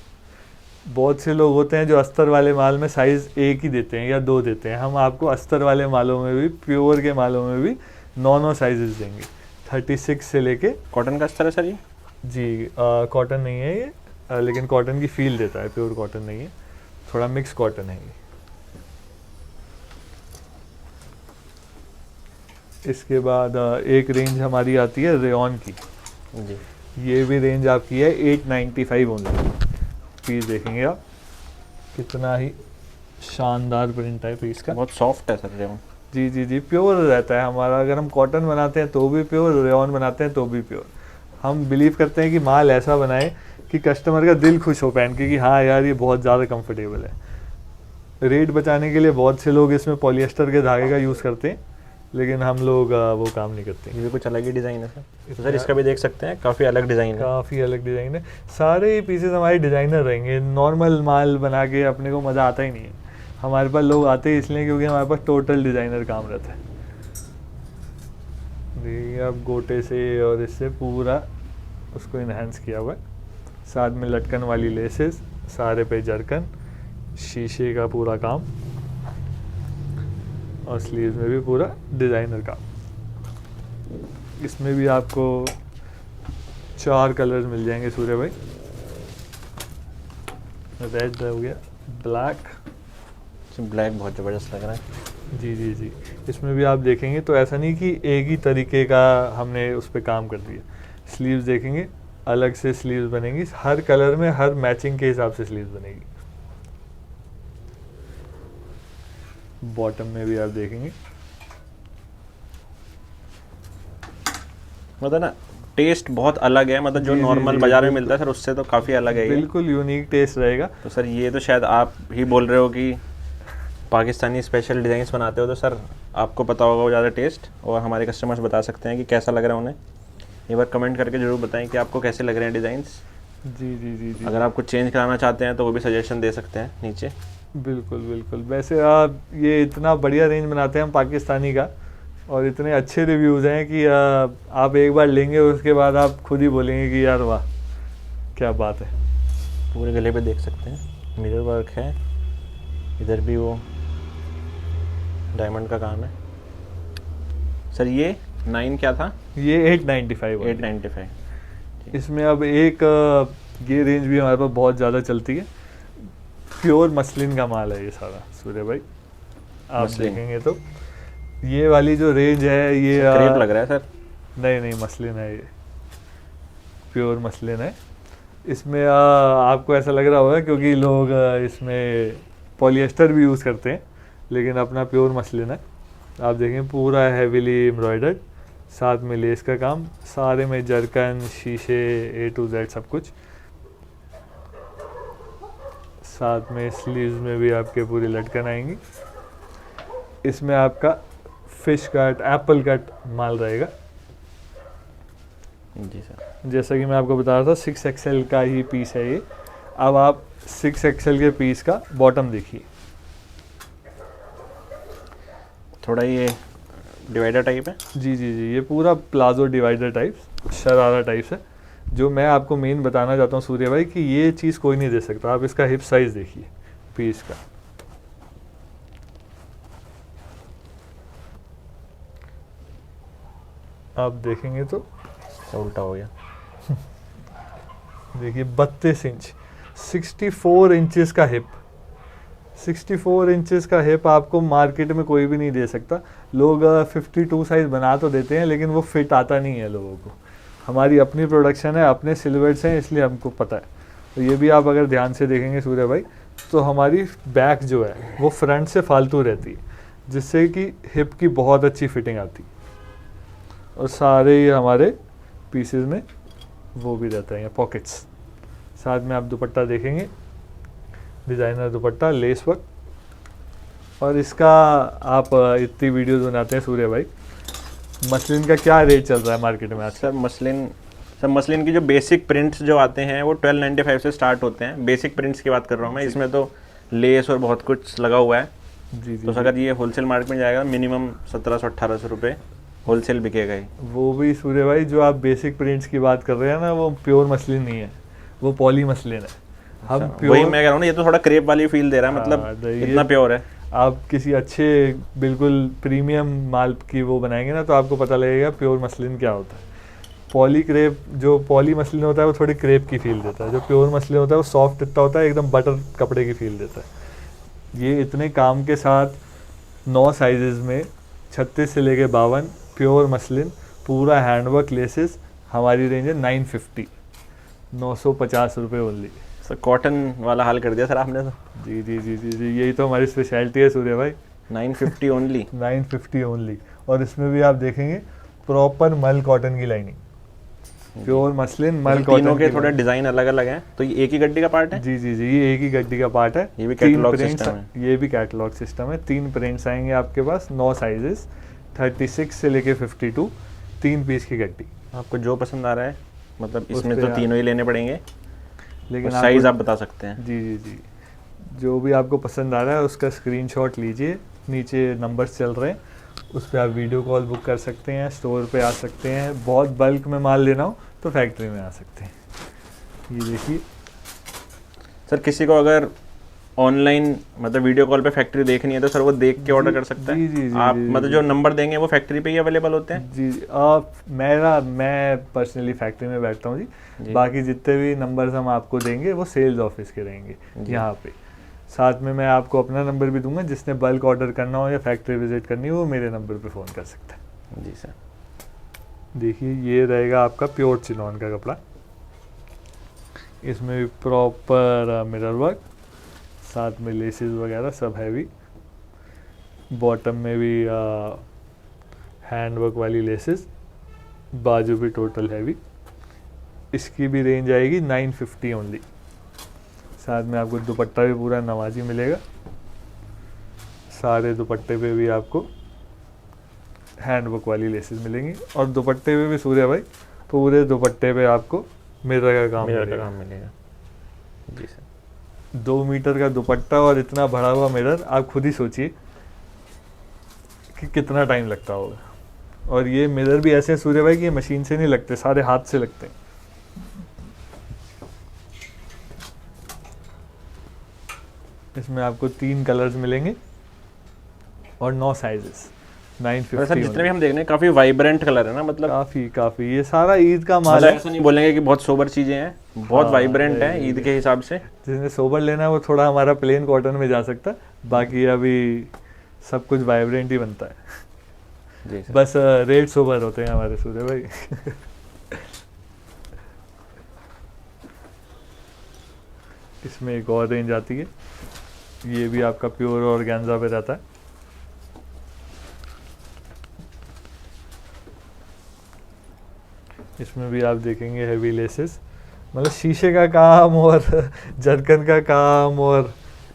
बहुत से लोग होते हैं जो अस्तर वाले माल में साइज़ एक ही देते हैं या 2 देते हैं, हम आपको अस्तर वाले मालों में भी, प्योर के मालों में भी 9 साइजेस देंगे, 36 से लेके। कॉटन का अस्तर है सर ये? जी कॉटन नहीं है ये, लेकिन कॉटन की फील देता है, प्योर कॉटन नहीं है, थोड़ा मिक्स कॉटन है ये। इसके बाद एक रेंज हमारी आती है रेयॉन की जी। ये भी रेंज आपकी है 895 ओनली। पीस देखेंगे आप, कितना ही शानदार प्रिंट है पीस का, बहुत सॉफ्ट है सर रेयॉन। जी जी जी, प्योर रहता है हमारा। अगर हम कॉटन बनाते हैं तो भी प्योर, रेयॉन बनाते हैं तो भी प्योर। हम बिलीव करते हैं कि माल ऐसा बनाए कि कस्टमर का दिल खुश हो पहन के कि हाँ यार ये बहुत ज़्यादा कंफर्टेबल है। रेट बचाने के लिए बहुत से लोग इसमें पॉलिएस्टर के धागे का यूज़ करते हैं, लेकिन हम लोग वो काम नहीं करते। ये भी कुछ अलग ही डिज़ाइन है सर। तो सर इसका भी देख सकते हैं, काफ़ी अलग डिज़ाइन है। काफ़ी अलग डिज़ाइन है, सारे पीसेस हमारे डिज़ाइनर रहेंगे। नॉर्मल माल बना के अपने को मज़ा आता ही नहीं है। हमारे पास लोग आते हैं इसलिए क्योंकि हमारे पास टोटल डिज़ाइनर काम रहता है। देखिए आप गोटे से और इससे पूरा उसको इन्हेंस किया हुआ है, साथ में लटकन वाली लेसेस, सारे पे जरकन, शीशे का पूरा काम, और स्लीव्स में भी पूरा डिज़ाइनर काम। इसमें भी आपको 4 कलर्स मिल जाएंगे सूर्य भाई। रेड हो गया, ब्लैक, ब्लैक बहुत ज़बरदस्त लग रहा है। जी जी जी। इसमें भी आप देखेंगे तो ऐसा नहीं कि एक ही तरीके का हमने उस पर काम कर दिया। स्लीव्स देखेंगे, अलग से स्लीव्स बनेंगी, हर कलर में हर मैचिंग के हिसाब से स्लीव्स बनेगी। बॉटम में भी आप देखेंगे, मतलब ना टेस्ट बहुत अलग है, मतलब जो जी, जी, नॉर्मल जी, बाजार में बिल्कुल। मिलता है सर उससे तो काफ़ी अलग है ये। बिल्कुल यूनिक टेस्ट रहेगा। तो सर ये तो शायद आप ही बोल रहे हो कि पाकिस्तानी स्पेशल डिज़ाइंस बनाते हो, तो सर आपको पता होगा वो ज़्यादा टेस्ट, और हमारे कस्टमर्स बता सकते हैं कि कैसा लग रहा है उन्हें। एक बार कमेंट करके ज़रूर बताएं कि आपको कैसे लग रहे हैं डिज़ाइंस। जी जी जी जी, अगर आप कुछ चेंज कराना चाहते हैं तो वो भी सजेशन दे सकते हैं नीचे। बिल्कुल बिल्कुल। वैसे आप ये इतना बढ़िया रेंज बनाते हैं हम पाकिस्तानी का, और इतने अच्छे रिव्यूज़ हैं कि आप एक बार लेंगे उसके बाद आप खुद ही बोलेंगे कि यार वाह क्या बात है। पूरे गले पे देख सकते हैं मिरर वर्क है, इधर भी वो डायमंड का काम है। सर ये 9 क्या था? ये 895 है। 895। इसमें अब एक ये रेंज भी हमारे पास बहुत ज़्यादा चलती है, प्योर मसलिन का माल है ये सारा सूर्य भाई। आप मसलिन। देखेंगे तो ये वाली जो रेंज है ये क्रेप लग रहा है सर। नहीं नहीं, मसलिन है ये, प्योर मसलिन है। इसमें आपको ऐसा लग रहा होगा क्योंकि लोग इसमें पॉलिएस्टर भी यूज़ करते हैं, लेकिन अपना प्योर मसलिन है। आप देखें पूरा हैवीली एम्ब्रॉयडर्ड, साथ में लेस का काम, सारे में जरकन, शीशे, A to Z सब कुछ। साथ में स्लीव्स में भी आपके पूरी लटकन आएंगी। इसमें आपका फिश कट, एप्पल कट माल रहेगा। जी सर। जैसा कि मैं आपको बता रहा था 6XL का ही पीस है ये। अब आप 6XL के पीस का बॉटम देखिए, थोड़ा ये डिवाइडर टाइप है। जी जी जी, ये पूरा palazzo divider type, sharara types है। जो मैं आपको मेन बताना चाहता हूँ सूर्य भाई कि ये चीज़ कोई नहीं दे सकता। आप इसका हिप साइज़ देखिए पीस का, आप देखेंगे तो उल्टा हो गया। देखिए 32 इंच, 64 इंचेस का हिप, 64 इंचेस का हिप आपको मार्केट में कोई भी नहीं दे सकता। लोग 52 साइज़ बना तो देते हैं लेकिन वो फिट आता नहीं है लोगों को। हमारी अपनी प्रोडक्शन है, अपने सिलवेट्स हैं, इसलिए हमको पता है। तो ये भी आप अगर ध्यान से देखेंगे सूर्य भाई तो हमारी बैक जो है वो फ्रंट से फालतू रहती है, जिससे कि हिप की बहुत अच्छी फिटिंग आती है। और सारे ये हमारे पीसेस में वो भी रहता है, पॉकेट्स। साथ में आप दुपट्टा देखेंगे, डिज़ाइनर दुपट्टा, लेस वर्क, और इसका आप इतनी वीडियोस बनाते हैं सूर्य भाई, मसलिन का क्या रेट चल रहा है मार्केट में आज? सर मसलिन की जो बेसिक प्रिंट्स जो आते हैं वो 1295 से स्टार्ट होते हैं। बेसिक प्रिंट्स की बात कर रहा हूँ मैं, इसमें तो लेस और बहुत कुछ लगा हुआ है। जी जी तो अगर ये होलसेल मार्केट में जाएगा मिनिमम 1700-1800 रुपये होलसेल बिकेगा ही। वो भी सूर्य भाई जो आप बेसिक प्रिंट्स की बात कर रहे हैं ना, वो प्योर मसलिन नहीं है, वो पॉली मसलिन है। हम वही प्योर, मैं कह रहा हूँ ना, ये तो थोड़ा क्रेप वाली फील दे रहा है, हाँ, मतलब तो इतना प्योर है। आप किसी अच्छे बिल्कुल प्रीमियम माल की वो बनाएंगे ना, तो आपको पता लगेगा प्योर मसलिन क्या होता है। पॉली क्रेप, जो पॉली मसलिन होता है वो थोड़ी क्रेप की फील देता है, जो प्योर मसलिन होता है वो सॉफ्ट इतना होता है, एकदम बटर कपड़े की फील देता है। ये इतने काम के साथ 9 साइजेस में 36 से लेके 52 प्योर मसलिन, पूरा हैंडवर्क लेसेस, हमारी रेंज है 950, 950 रुपये ओनली। सर कॉटन वाला हाल कर दिया सर आपने तो। जी जी जी जी जी, यही तो हमारी स्पेशलिटी है सूर्य भाई। 950 ओनली। 950 ओनली। और इसमें भी आप देखेंगे प्रॉपर मल कॉटन की लाइनिंग, प्योर मसलिन मल कॉटन। तीनों के थोड़े डिजाइन अलग अलग हैं, तो ये एक ही गड्डी का पार्ट है? जी जी जी, ये एक ही गड्डी का पार्ट है। ये भी कैटलॉग सिस्टम है, ये भी कैटलॉग सिस्टम है। 3 प्रिंट्स आएंगे आपके पास, 9 साइजेस, 36 से लेके 52, 3 पीस की गड्डी। आपको जो पसंद आ रहा है, मतलब इसमें पे तो तीनों ही लेने पड़ेंगे, लेकिन साइज आप बता सकते हैं। जी जी जी, जो भी आपको पसंद आ रहा है उसका स्क्रीनशॉट लीजिए, नीचे नंबर्स चल रहे हैं, उस पर आप वीडियो कॉल बुक कर सकते हैं, स्टोर पे आ सकते हैं। बहुत बल्क में माल लेना हो तो फैक्ट्री में आ सकते हैं। ये देखिए सर किसी को अगर ऑनलाइन मतलब वीडियो कॉल पे फैक्ट्री देखनी है तो सर वो देख के ऑर्डर कर सकता है? जी जी जी आप जी, मतलब जो नंबर देंगे वो फैक्ट्री पे ही अवेलेबल होते हैं? जी मैं पर्सनली फैक्ट्री में बैठता हूँ जी। बाकी जितने भी नंबर्स हम आपको देंगे वो सेल्स ऑफिस के रहेंगे यहाँ पे। साथ में मैं आपको अपना नंबर भी दूंगा, जिसने बल्क ऑर्डर करना हो या फैक्ट्री विजिट करनी हो वो मेरे नंबर पे फ़ोन कर सकता है। जी सर। देखिए ये रहेगा आपका प्योर चिनॉन का कपड़ा, इसमें भी प्रॉपर मिरर वर्क, साथ में लेसेस वगैरह सब हैवी, बॉटम में भी हैंड वर्क वाली लेसेस, बाजू भी टोटल हैवी। इसकी भी रेंज आएगी 950 ओनली। साथ में आपको दुपट्टा भी पूरा नवाजी मिलेगा, सारे दुपट्टे पे भी आपको हैंड वर्क वाली लेसेस मिलेंगी। और दुपट्टे पे भी सूर्य भाई पूरे दुपट्टे पे आपको मिरर का काम मिलेगा। जी सर। 2 मीटर का दुपट्टा और इतना भरा हुआ मिरर, आप खुद ही सोचिए कि कितना टाइम लगता होगा। और ये मिरर भी ऐसे हैं सूर्य भाई कि ये मशीन से नहीं लगते, सारे हाथ से लगते हैं। इसमें आपको 3 कलर्स मिलेंगे और 9 साइजेस, 950। सर जितने भी हम देख रहे हैं काफी वाइब्रेंट कलर है ना, मतलब काफी ये सारा ईद का माल है। ऐसा नहीं बोलेंगे कि बहुत सोबर चीजें हैं, बहुत वाइब्रेंट है ईद के हिसाब से। जिसने सोबर लेना है वो थोड़ा हमारा प्लेन कॉटन में जा सकता है, बाकी अभी सब कुछ वाइब्रेंट ही बनता है। जी सर। बस रेट सोबर होते हैं हमारे सूर्य भाई। इसमें एक और रेंज आती है, ये भी आपका प्योर ऑर्गेन्जा पे रहता है। इसमें भी आप देखेंगे हैवी लेसेस, मतलब शीशे का काम और जरकन का काम, और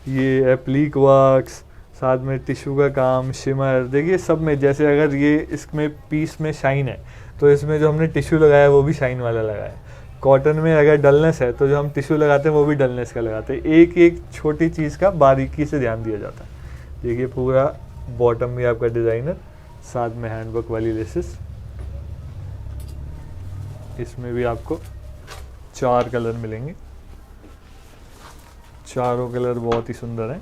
ये एप्लीक वर्क्स, साथ में टिश्यू का काम, शिमर। देखिए सब में, जैसे अगर ये इसमें पीस में शाइन है तो इसमें जो हमने टिश्यू लगाया है वो भी शाइन वाला लगाया है। कॉटन में अगर डलनेस है तो जो हम टिश्यू लगाते हैं वो भी डलनेस का लगाते हैं। एक एक छोटी चीज़ का बारीकी से ध्यान दिया जाता है। देखिए पूरा बॉटम भी आपका डिज़ाइनर, साथ में हैंडवर्क वाली लेसेस। इसमें भी आपको 4 कलर मिलेंगे, चारों कलर बहुत ही सुंदर हैं।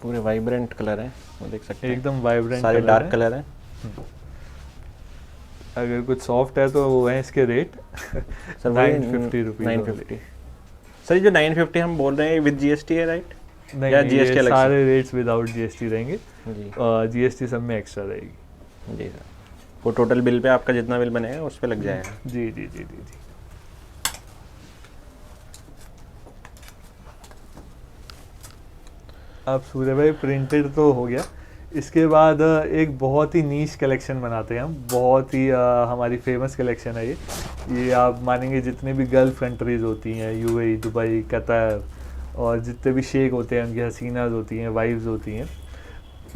पूरे वाइब्रेंट कलर हैं, वो देख सकते हैं, एकदम वाइब्रेंट, सारे डार्क कलर हैं। अगर कुछ सॉफ्ट है तो वो है इसके रेट सर 950 रुपीज़। 950। सर ये जो 950 हम बोल रहे हैं विद जीएसटी है राइट? नहीं, या नहीं, जीएसटी ये अलग से? सारे रेट्स विदाउट जीएसटी रहेंगे। जी जीएसटी सब में एक्स्ट्रा रहेगी। जी सर। वो टोटल बिल पे आपका जितना बिल बनेगा उस पे लग जाएगा। जी जी जी जी जी। अब सूर्य भाई प्रिंटेड तो हो गया, इसके बाद एक बहुत ही नीश कलेक्शन बनाते हैं हम, बहुत ही हमारी फेमस कलेक्शन है ये आप मानेंगे जितने भी गल्फ़ कंट्रीज़ होती हैं, यूएई, दुबई, कतर, और जितने भी शेख होते हैं, उनकी हसीनाज होती हैं, वाइफ्स होती हैं,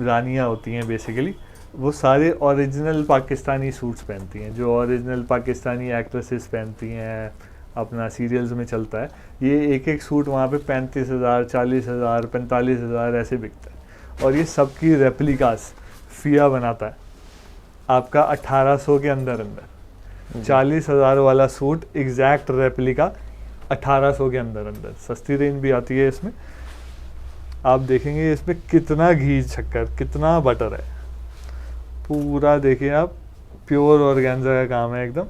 रानियाँ होती हैं बेसिकली, वो सारे ओरिजिनल पाकिस्तानी सूट्स पहनती हैं, जो ओरिजिनल पाकिस्तानी एक्ट्रेसेस पहनती हैं, अपना सीरियल्स में चलता है। ये एक एक सूट वहाँ पे 35,000, 40,000, 45,000 ऐसे बिकता है, और ये सबकी रेप्लिकास फिया बनाता है आपका 1800 के अंदर 40,000 वाला सूट एग्जैक्ट रेप्लिका 1800 के अंदर सस्ती रेंज भी आती है इसमें। आप देखेंगे इसमें कितना घी शक्कर, कितना बटर है, पूरा देखिए आप, प्योर ऑर्गेन्जा का काम है एकदम।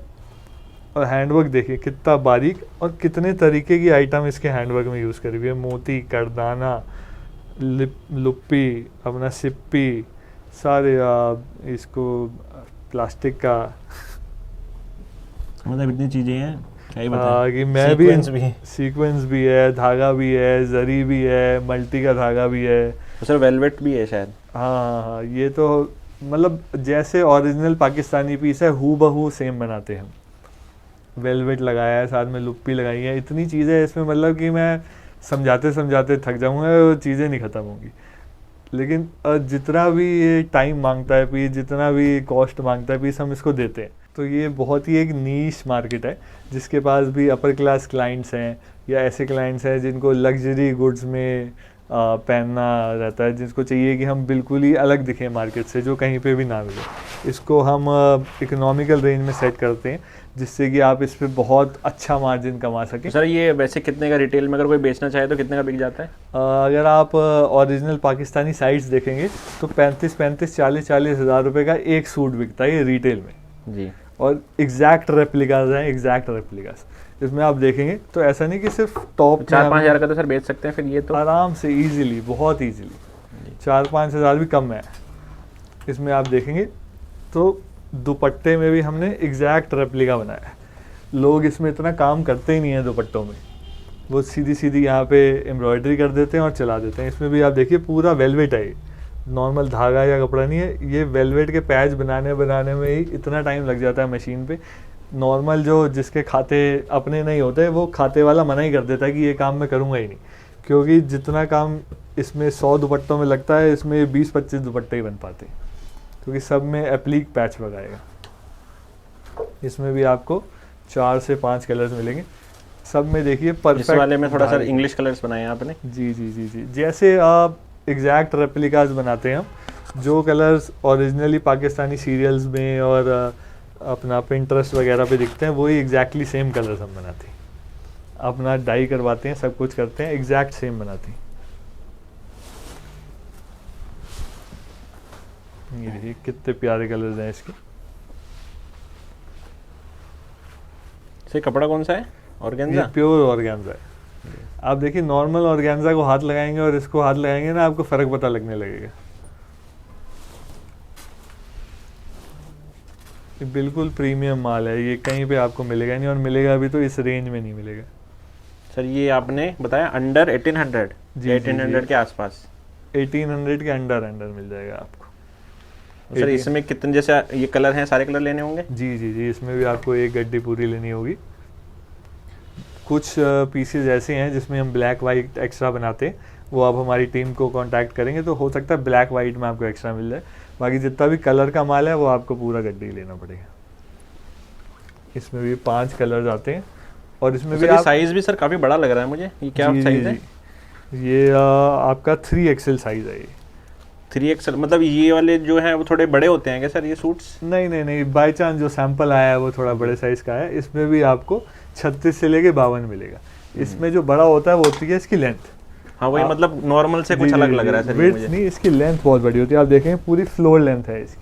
और हैंडवर्क देखिए कितना बारीक, और कितने तरीके की आइटम इसके हैंडवर्क में यूज़ करी हुई है, मोती, करदाना, लुप्पी, अपना सिप्पी, सारे इसको प्लास्टिक का, मतलब इतनी चीज़ें हैं क्या ही बताएं। कि मैं सीक्वेंस भी है, धागा भी है, जरी भी है, मल्टी का धागा भी है, तो सर वेलवेट भी है शायद। हाँ, ये तो मतलब जैसे ओरिजिनल पाकिस्तानी पीस है हू बहू सेम बनाते हैं हम। वेलवेट लगाया है, साथ में लुप्पी लगाई है, इतनी चीज़ें इसमें, मतलब कि मैं समझाते समझाते थक जाऊँगा, वो चीज़ें नहीं ख़त्म होंगी। लेकिन जितना भी ये टाइम मांगता है पीस, जितना भी कॉस्ट मांगता है पीस, हम इसको देते हैं। तो ये बहुत ही एक नीश मार्केट है, जिसके पास भी अपर क्लास क्लाइंट्स हैं, या ऐसे क्लाइंट्स हैं जिनको लग्जरी गुड्स में पहनना रहता है, जिसको चाहिए कि हम बिल्कुल ही अलग दिखें मार्केट से, जो कहीं पे भी ना मिले। इसको हम इकोनॉमिकल रेंज में सेट करते हैं, जिससे कि आप इस पे बहुत अच्छा मार्जिन कमा सकें। सर ये वैसे कितने का रिटेल में अगर कोई बेचना चाहे तो कितने का बिक जाता है? अगर आप ओरिजिनल पाकिस्तानी साइट्स देखेंगे तो 35-35, 40-40 हज़ार रुपये का एक सूट बिकता है ये रिटेल में जी। और एग्जैक्ट रेप्लिकाज हैं, एग्जैक्ट रेप्लिकाज। इसमें आप देखेंगे तो ऐसा नहीं कि सिर्फ टॉप 4-5 हज़ार का तो सर बेच सकते हैं फिर ये तो आराम से, इजीली, बहुत इजीली 4-5 हज़ार भी कम है। इसमें आप देखेंगे तो दुपट्टे में भी हमने एग्जैक्ट रेप्लिका बनाया है। लोग इसमें इतना काम करते ही नहीं है दुपट्टों में, वो सीधी सीधी यहाँ पे एम्ब्रॉयडरी कर देते हैं और चला देते हैं। इसमें भी आप देखिए पूरा वेलवेट है, नॉर्मल धागा या कपड़ा नहीं है। ये वेलवेट के पैच बनाने में ही इतना टाइम लग जाता है मशीन पे। नॉर्मल जो जिसके खाते अपने नहीं होते, वो खाते वाला मना ही कर देता है कि ये काम मैं करूँगा ही नहीं, क्योंकि जितना काम इसमें 100 दुपट्टों में लगता है, इसमें 20-25 दुपट्टे ही बन पाते हैं, क्योंकि सब में एप्लीक पैच लगाएगा। इसमें भी आपको 4 से 5 कलर्स मिलेंगे, सब में देखिए परफेक्ट। इस वाले में थोड़ा सा इंग्लिश कलर्स बनाए हैं आपने। जी जी जी जी, जैसे आप एग्जैक्ट रेप्लिकास बनाते हैं हम, जो कलर्स ओरिजिनली पाकिस्तानी सीरियल्स में और अपना पिंटरेस्ट वगैरह पे दिखते हैं, वही एग्जैक्टली सेम कलर्स हम बनाते हैं। अपना डाई करवाते हैं, सब कुछ करते हैं, एग्जैक्ट सेम बनाते हैं। ये देखिए कितने प्यारे कलर्स हैं इसके। से कपड़ा कौन सा है? ऑर्गेन्जा? प्योर ऑर्गेन्जा है। आप देखिए नॉर्मल ऑर्गेन्जा को हाथ लगाएंगे और इसको हाथ लगाएंगे ना, आपको फर्क पता लगने लगेगा। ये बिल्कुल प्रीमियम माल है, ये कहीं पे आपको मिलेगा नहीं, और मिलेगा भी तो इस रेंज में नहीं मिलेगा। सर ये आपने बताया अंडर 1800? जी, 1800 के आसपास। 1800 के अंडर मिल जाएगा आपको। सर इसमें कितने, जैसे ये कलर हैं, सारे कलर लेने होंगे? जी जी जी, इसमें भी आपको एक गड्डी पूरी लेनी होगी। कुछ पीसेज ऐसे हैं जिसमें हम ब्लैक वाइट एक्स्ट्रा बनाते हैं, वो आप हमारी टीम को कांटेक्ट करेंगे तो हो सकता है ब्लैक वाइट में आपको एक्स्ट्रा मिल जाए। बाकी जितना भी कलर का माल है वो आपको पूरा गड्डी लेना पड़ेगा। इसमें भी 5 कलर्स आते हैं, और इसमें भी साइज भी सर काफ़ी बड़ा लग रहा है मुझे। ये क्या साइज है? ये आपका 3XL साइज है। ये 3XL मतलब ये वाले जो हैं वो थोड़े बड़े होते हैं क्या सर ये सूट्स? नहीं, बाई चांस जो सैंपल आया है वो थोड़ा बड़े साइज का है। इसमें भी आपको 36 से लेके 52 मिलेगा। इसमें जो बड़ा होता है वो होती है इसकी लेंथ। हाँ वही, मतलब नॉर्मल से कुछ अलग लग रहा है सर ये मुझे। नहीं, इसकी लेंथ बहुत बड़ी होती है। आप देखेंगे पूरी फ्लोर लेंथ है इसकी।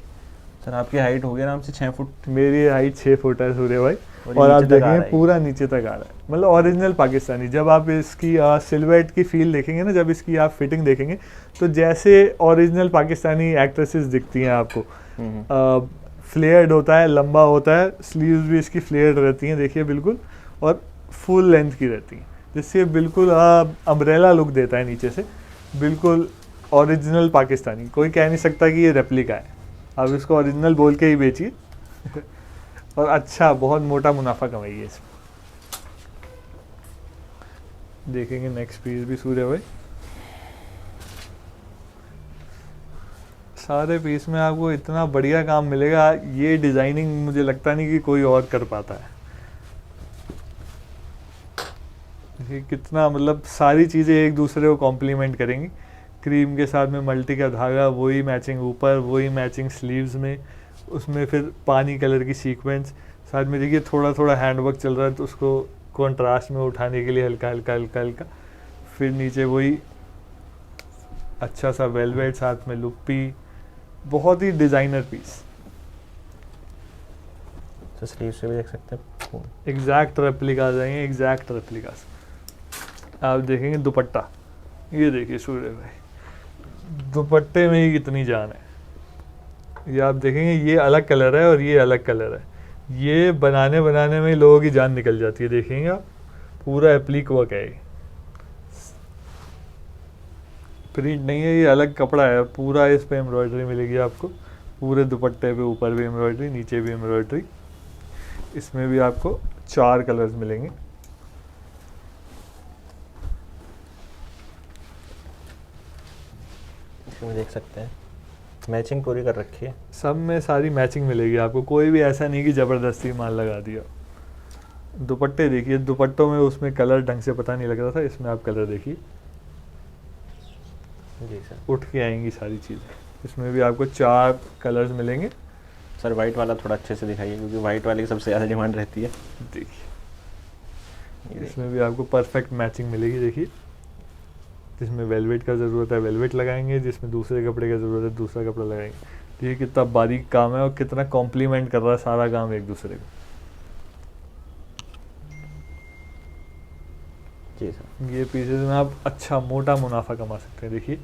सर आपकी हाइट हो गया आराम से 6 फुट। मेरी हाइट 6 फुट है सूर्य भाई, और आप देखेंगे पूरा नीचे तक आ रहा है, मतलब ओरिजिनल पाकिस्तानी। जब आप इसकी सिल्हूएट की फील देखेंगे ना, जब इसकी आप फिटिंग देखेंगे तो जैसे ओरिजिनल पाकिस्तानी एक्ट्रेसेस दिखती हैं आपको। फ्लेयर्ड होता है, लंबा होता है, स्लीव्स भी इसकी फ्लेयर्ड रहती हैं देखिए बिल्कुल, और फुल लेंथ की रहती हैं, जिससे बिल्कुल अम्ब्रेला लुक देता है नीचे से, बिल्कुल ओरिजिनल पाकिस्तानी, कोई कह नहीं सकता कि ये रेप्लिका है, आप इसको ओरिजिनल बोल के ही बेचिए और अच्छा बहुत मोटा मुनाफा कमाइए इसमें। देखेंगे नेक्स्ट पीस भी सूर्य भाई। सारे पीस में आपको इतना बढ़िया काम मिलेगा, ये डिजाइनिंग मुझे लगता नहीं कि कोई और कर पाता है। ये कितना मतलब सारी चीज़ें एक दूसरे को कॉम्प्लीमेंट करेंगी। क्रीम के साथ में मल्टी का धागा, वही मैचिंग ऊपर, वही मैचिंग स्लीव्स में, उसमें फिर पानी कलर की सीक्वेंस, साथ में देखिए थोड़ा थोड़ा हैंडवर्क चल रहा है तो उसको कंट्रास्ट में उठाने के लिए हल्का हल्का हल्का हल्का। फिर नीचे वही अच्छा सा वेलवेट, साथ में लुप्पी, बहुत ही डिज़ाइनर पीस। तो स्लीव से भी देख सकते हैं, एग्जैक्ट रेप्लिका जाएंगे, एग्जैक्ट रेप्लिका। आप देखेंगे दुपट्टा, ये देखिए सूर्य भाई, दुपट्टे में ही कितनी जान है। ये आप देखेंगे ये अलग कलर है और ये अलग कलर है, ये बनाने बनाने में लोगों की जान निकल जाती है। देखेंगे आप, पूरा एप्लिक वर्क है, ये प्रिंट नहीं है, ये अलग कपड़ा है पूरा। इस पे एम्ब्रॉयडरी मिलेगी आपको, पूरे दुपट्टे पे, ऊपर भी एम्ब्रॉयडरी, नीचे भी एम्ब्रॉयडरी। इसमें भी आपको 4 कलर्स मिलेंगे। इसमें देख सकते हैं मैचिंग पूरी कर रखी है, सब में सारी मैचिंग मिलेगी आपको, कोई भी ऐसा नहीं कि ज़बरदस्ती माल लगा दिया। दुपट्टे देखिए, दुपट्टों में उसमें कलर ढंग से पता नहीं लग रहा था, इसमें आप कलर देखिए जी सर। उठ के आएंगी सारी चीज़ें। इसमें भी आपको 4 कलर्स मिलेंगे। सर वाइट वाला थोड़ा अच्छे से दिखाइए, क्योंकि वाइट वाले की सबसे ज़्यादा डिमांड रहती है। देखिए इसमें भी आपको परफेक्ट मैचिंग मिलेगी। देखिए जिसमें वेलवेट का ज़रूरत है वेलवेट लगाएंगे, जिसमें दूसरे कपड़े का ज़रूरत है दूसरा कपड़ा लगाएंगे। देखिए कितना बारीक काम है और कितना कॉम्प्लीमेंट कर रहा है सारा काम एक दूसरे को। जी सर। ये पीसेज में आप अच्छा मोटा मुनाफा कमा सकते हैं। देखिए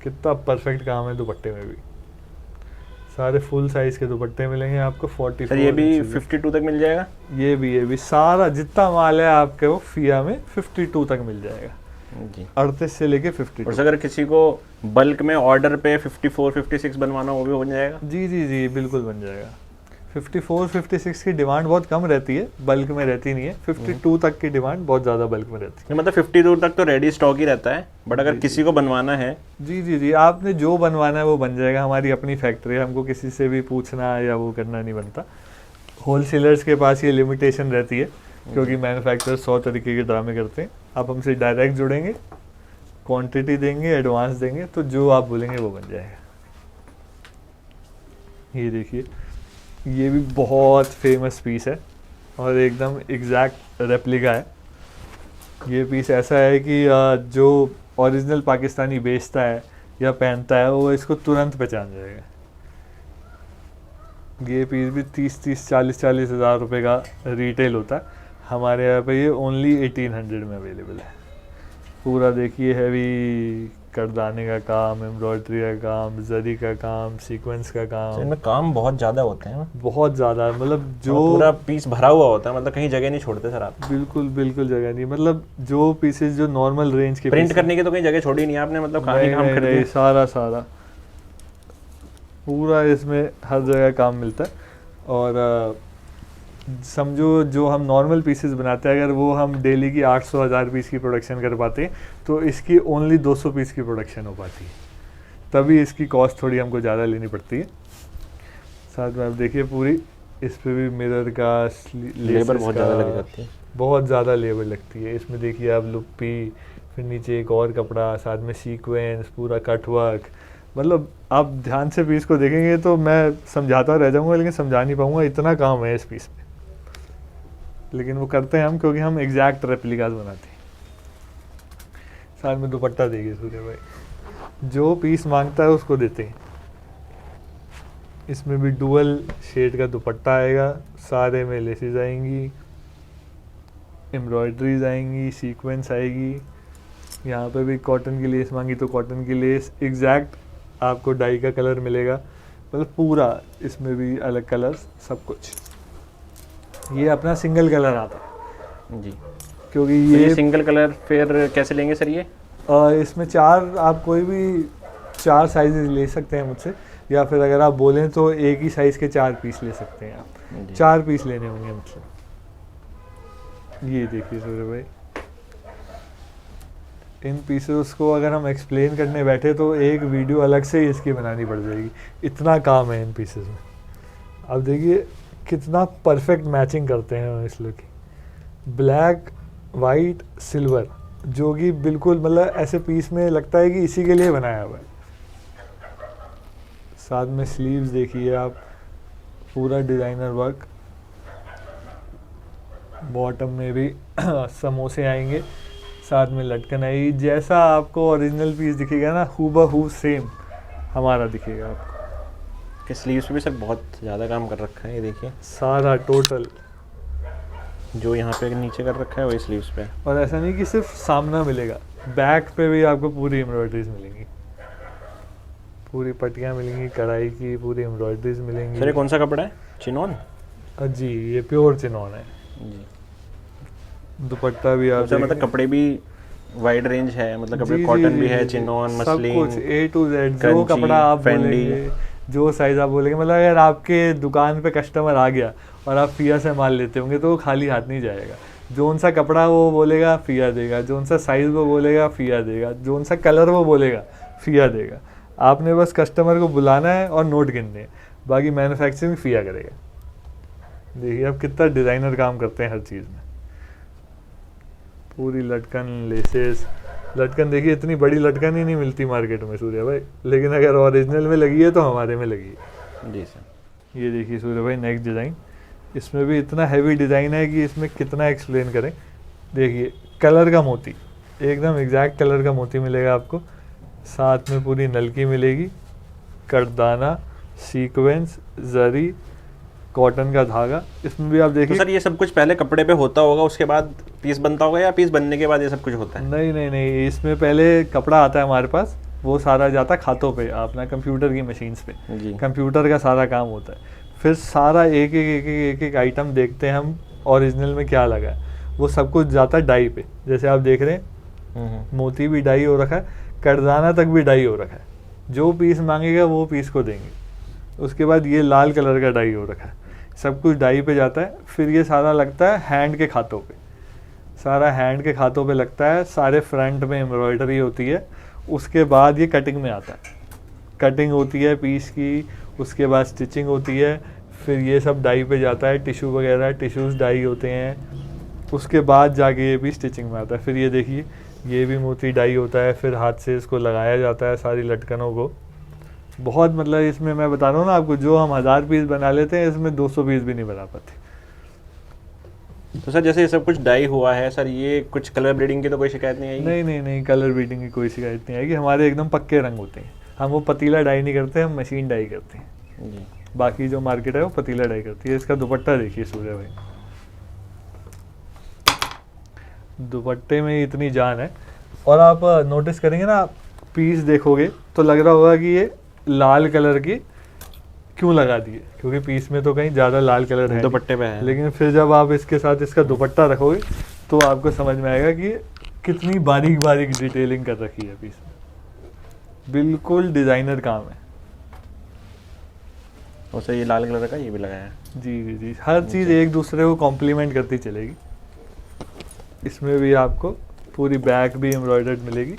कितना परफेक्ट काम है दुपट्टे में भी, सारे फुल साइज के दुपट्टे मिलेंगे आपको। 44 सर ये भी 52 तक मिल जाएगा? ये भी सारा जितना माल है आपके वो फिया में 52 तक मिल जाएगा जी, 38 से लेके 52। और अगर किसी को बल्क में ऑर्डर पे 54 56 बनवाना हो, वो भी बन जाएगा? जी बिल्कुल बन जाएगा। 54 56 की डिमांड बहुत कम रहती है, बल्क में रहती नहीं है। 52 तक की डिमांड बहुत ज़्यादा बल्क में रहती है। मतलब 52 तक तो रेडी स्टॉक ही रहता है, बट अगर किसी को बनवाना है जी आपने जो बनवाना है वो बन जाएगा। हमारी अपनी फैक्ट्री है, हमको किसी से भी पूछना या वो करना नहीं बनता। होलसेलर्स के पास ये लिमिटेशन रहती है, क्योंकि मैन्युफैक्चरर 100 तरीके के ड्रामे करते हैं। आप हमसे डायरेक्ट जुड़ेंगे, क्वांटिटी देंगे, एडवांस देंगे, तो जो आप बोलेंगे वो बन जाएगा। ये देखिए ये भी बहुत फेमस पीस है और एकदम एग्जैक्ट रेप्लिका है। ये पीस ऐसा है कि जो ओरिजिनल पाकिस्तानी बेचता है या पहनता है वो इसको तुरंत पहचान जाएगा। ये पीस भी 30 40 हज़ार रुपये का रिटेल होता है, हमारे यहाँ पे ये ओनली 1800 में अवेलेबल है। पूरा देखिए हैवी करदाने का काम, एम्ब्रॉयडरी का काम, जरी का काम, सीक्वेंस का काम। इनमें काम बहुत ज़्यादा होते हैं, बहुत ज़्यादा, मतलब जो पूरा पीस भरा हुआ होता है, मतलब कहीं जगह नहीं छोड़ते सर आप। बिल्कुल जगह नहीं, मतलब जो पीसेस जो नॉर्मल रेंज के प्रिंट करने की तो कहीं जगह छोड़ी नहीं आपने, मतलब कहीं काम कर दिया? सारा पूरा इसमें हर जगह काम मिलता है। और समझो जो हम नॉर्मल पीसेस बनाते हैं, अगर वो हम डेली की 800-1000 पीस की प्रोडक्शन कर पाते हैं तो इसकी ओनली 200 पीस की प्रोडक्शन हो पाती है, तभी इसकी कॉस्ट थोड़ी हमको ज़्यादा लेनी पड़ती है। साथ में आप देखिए पूरी इस पे भी मिरर का लेबर बहुत ज़्यादा लग जाती है, बहुत ज़्यादा लेबर लगती है। इसमें देखिए आप लुप्पी, फिर नीचे एक और कपड़ा, साथ में सीक्वेंस, पूरा कटवर्क। मतलब आप ध्यान से पीस को देखेंगे तो मैं समझाता रह जाऊंगा लेकिन समझा नहीं पाऊंगा, इतना काम है इस पीस में। लेकिन वो करते हैं हम, क्योंकि हम एग्जैक्ट रेप्लिकास बनाते हैं। साथ में दुपट्टा देखिए सूर्य भाई, जो पीस मांगता है उसको देते हैं। इसमें भी डुअल शेड का दुपट्टा आएगा, सारे में लेसेस आएंगी, एम्ब्रॉयडरीज आएंगी, सीक्वेंस आएगी। यहाँ पे भी कॉटन की लेस मांगी तो कॉटन की लेस, एग्जैक्ट आपको डाई का कलर मिलेगा, मतलब पूरा इसमें भी अलग कलर्स सब कुछ। ये अपना सिंगल कलर आता है जी, क्योंकि तो ये सिंगल कलर फिर कैसे लेंगे सर ये? इसमें 4 आप कोई भी 4 साइजेस ले सकते हैं मुझसे, या फिर अगर आप बोलें तो एक ही साइज़ के 4 पीस ले सकते हैं आप। जी। 4 पीस लेने होंगे मुझसे। ये देखिए सूर्य भाई, इन पीसेस को अगर हम एक्सप्लेन करने बैठे तो एक वीडियो अलग से ही इसकी बनानी पड़ जाएगी, इतना काम है इन पीसेस में। अब देखिए कितना परफेक्ट मैचिंग करते हैं इस लोग की, ब्लैक वाइट सिल्वर, जो कि बिल्कुल मतलब ऐसे पीस में लगता है कि इसी के लिए बनाया हुआ है। साथ में स्लीव्स देखिए आप, पूरा डिज़ाइनर वर्क, बॉटम में भी समोसे आएंगे, साथ में लटकन आएगी, जैसा आपको ओरिजिनल पीस दिखेगा ना हूबहू सेम हमारा दिखेगा आपको। कि स्लीव्स पे भी सर बहुत ज़्यादा काम कर रखा है, ये देखिए सारा टोटल, जो यहाँ पे नीचे कर रखा है वही स्लीव्स पे। और ऐसा नहीं कि सिर्फ सामना मिलेगा, बैक पे भी आपको पूरी एम्ब्रॉयडरीज मिलेंगी, पूरी पट्टियाँ मिलेंगी, कढ़ाई की पूरी एम्ब्रॉयडरीज मिलेंगी। सर ये कौन सा कपड़ा है, चिनोन? जी ये प्योर चिनॉन है जी। दुपट्टा भी आप सर मतलब देखेंगे। कपड़े भी वाइड रेंज है, मतलब कपड़े जी, कॉटन जी, भी जी, है, जी, चिनोन, सब मसलिन, कुछ A to Z, जो क्रंची, कपड़ा आप फेंडी। बोलेंगे, जो साइज आप बोलेंगे, मतलब अगर आपके दुकान पे कस्टमर आ गया और आप फिया से माल लेते होंगे तो वो खाली हाथ नहीं जाएगा। जोन सा कपड़ा वो बोलेगा फिया देगा, जोन सा साइज वो बोलेगा फिया देगा, जोन सा कलर वो बोलेगा फिया देगा। आपने बस कस्टमर को बुलाना है और नोट गिनने हैं, बाकी मैन्युफैक्चरिंग फिया करेगा। देखिए आप कितना डिज़ाइनर काम करते हैं हर चीज़ में। पूरी लटकन, लेसेस, लटकन देखिए इतनी बड़ी लटकन ही नहीं मिलती मार्केट में सूर्य भाई, लेकिन अगर ओरिजिनल में लगी है तो हमारे में लगी है। जी सर। ये देखिए सूर्य भाई नेक्स्ट डिज़ाइन, इसमें भी इतना हैवी डिज़ाइन है कि इसमें कितना एक्सप्लेन करें। देखिए कलर का मोती, एकदम एग्जैक्ट कलर का मोती मिलेगा आपको, साथ में पूरी नलकी मिलेगी, कटदाना, सीक्वेंस, जरी, कॉटन का धागा, इसमें भी आप तो देखिए। सर ये सब कुछ पहले कपड़े पे होता होगा, उसके बाद पीस बनता होगा, या पीस बनने के बाद ये सब कुछ होता है? नहीं नहीं नहीं, इसमें पहले कपड़ा आता है हमारे पास, वो सारा जाता है खातों पे, अपना कंप्यूटर की मशीन्स पे, जी। कंप्यूटर का सारा काम होता है। फिर सारा एक एक आइटम देखते हैं हम ओरिजिनल में क्या लगा है, वो सब कुछ जाता है डाई पे। जैसे आप देख रहे हैं मोती भी डाई हो रखा है, कटदाना तक भी डाई हो रखा है, जो पीस मांगेगा वो पीस को देंगे। उसके बाद ये लाल कलर का डाई हो रखा है, सब कुछ डाई पे जाता है। फिर ये सारा लगता है हैंड के खातों पे, सारा हैंड के खातों पे लगता है, सारे फ्रंट में एम्ब्रॉयडरी होती है। उसके बाद ये कटिंग में आता है, कटिंग होती है पीस की, उसके बाद स्टिचिंग होती है, फिर ये सब डाई पे जाता है, टिश्यू वगैरह, टिश्यूज़ डाई होते हैं, उसके बाद जाके ये भी स्टिचिंग में आता है। फिर ये देखिए ये भी मोती डाई होता है, फिर हाथ से इसको लगाया जाता है सारी लटकनों को। बहुत मतलब इसमें मैं बता रहा हूँ ना आपको, जो हम 1000 पीस बना लेते हैं इसमें 200 पीस भी नहीं बना पाते। तो सर जैसे ये सब कुछ डाई हुआ है सर, ये कुछ कलर ब्रीडिंग की तो कोई शिकायत नहीं आएगी? नहीं नहीं नहीं, कलर बीटिंग की कोई शिकायत नहीं आएगी, हमारे एकदम पक्के रंग होते हैं। हम वो पतीला डाई नहीं करते, हम मशीन डाई करते हैं। जी। बाकी जो मार्केट है वो पतीला डाई करती है। इसका दुपट्टा देखिए सूर्य भाई, दुपट्टे में इतनी जान है। और आप नोटिस करेंगे ना, आप पीस देखोगे तो लग रहा होगा कि ये लाल कलर की क्यों लगा दिए, क्योंकि पीस में तो कहीं ज़्यादा लाल कलर है नहीं। दुपट्टे पे है। लेकिन फिर जब आप इसके साथ इसका दुपट्टा रखोगे तो आपको समझ में आएगा कि कितनी बारीक बारीक डिटेलिंग कर रखी है पीस में, बिल्कुल डिज़ाइनर काम है। और सर ये लाल कलर का ये भी लगाया है। जी जी जी, हर चीज़ एक दूसरे को कॉम्प्लीमेंट करती चलेगी। इसमें भी आपको पूरी बैक भी एम्ब्रॉयडर्ड मिलेगी।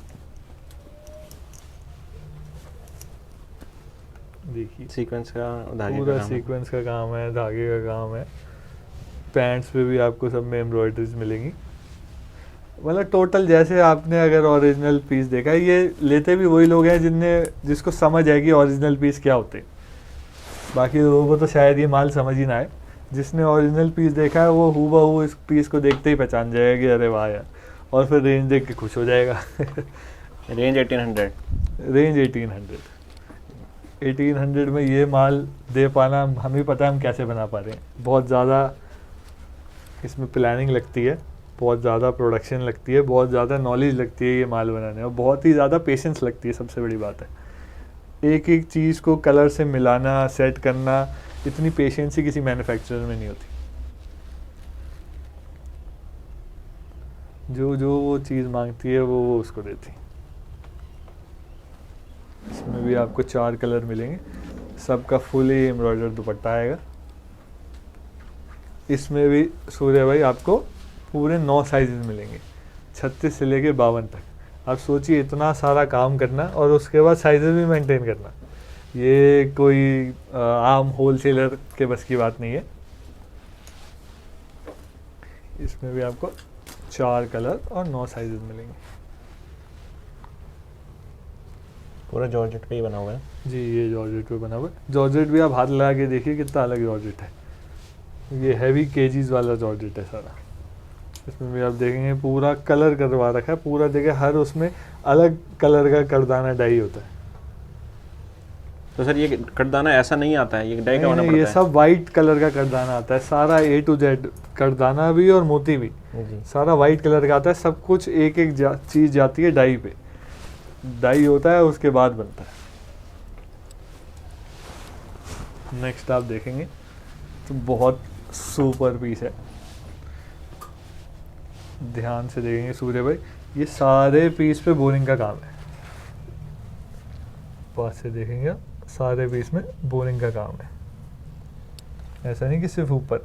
देखिए सीक्वेंस का धागे का पूरा काम है। सीक्वेंस का काम है, धागे का काम है। पैंट्स पे भी आपको सब में एम्ब्रॉयडरीज मिलेंगी। मतलब टोटल जैसे आपने अगर ओरिजिनल पीस देखा है, ये लेते भी वही लोग हैं जिसको समझ है कि ओरिजिनल पीस क्या होते हैं। बाकी लोगों को तो शायद ये माल समझ ही ना आए। जिसने ओरिजिनल पीस देखा है वो हूबहू इस पीस को देखते ही पहचान जाएगा कि अरे वाह यार, और फिर रेंज देख के खुश हो जाएगा। रेंज 1800। रेंज 1800 में ये माल दे पाना, हमें पता है हम कैसे बना पा रहे हैं। बहुत ज़्यादा इसमें प्लानिंग लगती है, बहुत ज़्यादा प्रोडक्शन लगती है, बहुत ज़्यादा नॉलेज लगती है ये माल बनाने में, और बहुत ही ज़्यादा पेशेंस लगती है। सबसे बड़ी बात है एक एक चीज़ को कलर से मिलाना, सेट करना, इतनी पेशेंस ही किसी मैन्युफैक्चरर में नहीं होती। जो जो वो चीज़ मांगती है वो उसको देती। इसमें भी आपको 4 कलर मिलेंगे, सबका फुली एम्ब्रॉयडर दुपट्टा आएगा। इसमें भी सूर्य भाई आपको पूरे 9 साइजेस मिलेंगे, 36 से लेके 52 तक। आप सोचिए इतना सारा काम करना और उसके बाद साइजेस भी मेंटेन करना, ये कोई आम होलसेलर के बस की बात नहीं है। इसमें भी आपको 4 कलर और 9 साइजेस मिलेंगे। पूरा जॉर्जेट पे ही बना हुआ है जी, ये जॉर्जेट पे बना हुआ है। जॉर्जेट भी आप हाथ लगा के देखिए कितना अलग जॉर्जेट है, ये हैवी केजीज वाला जॉर्जेट है सारा। इसमें भी आप देखेंगे पूरा कलर करवा रखा है, पूरा देखिए हर उसमें अलग कलर का करदाना डाई होता है। तो सर ये करदाना ऐसा नहीं आता है, ये डाई का बना नहीं, पड़ता ये है? सब वाइट कलर का करदाना आता है सारा, A to Z, करदाना भी और मोती भी जी। सारा वाइट कलर का आता है। सब कुछ एक एक चीज जाती है डाई पे, डाई होता है उसके बाद बनता है। नेक्स्ट आप देखेंगे तो बहुत सुपर पीस है, ध्यान से देखेंगे सूर्य भाई, ये सारे पीस पे बोरिंग का काम है। पास से देखेंगे आप, सारे पीस में बोरिंग का काम है, ऐसा नहीं कि सिर्फ ऊपर,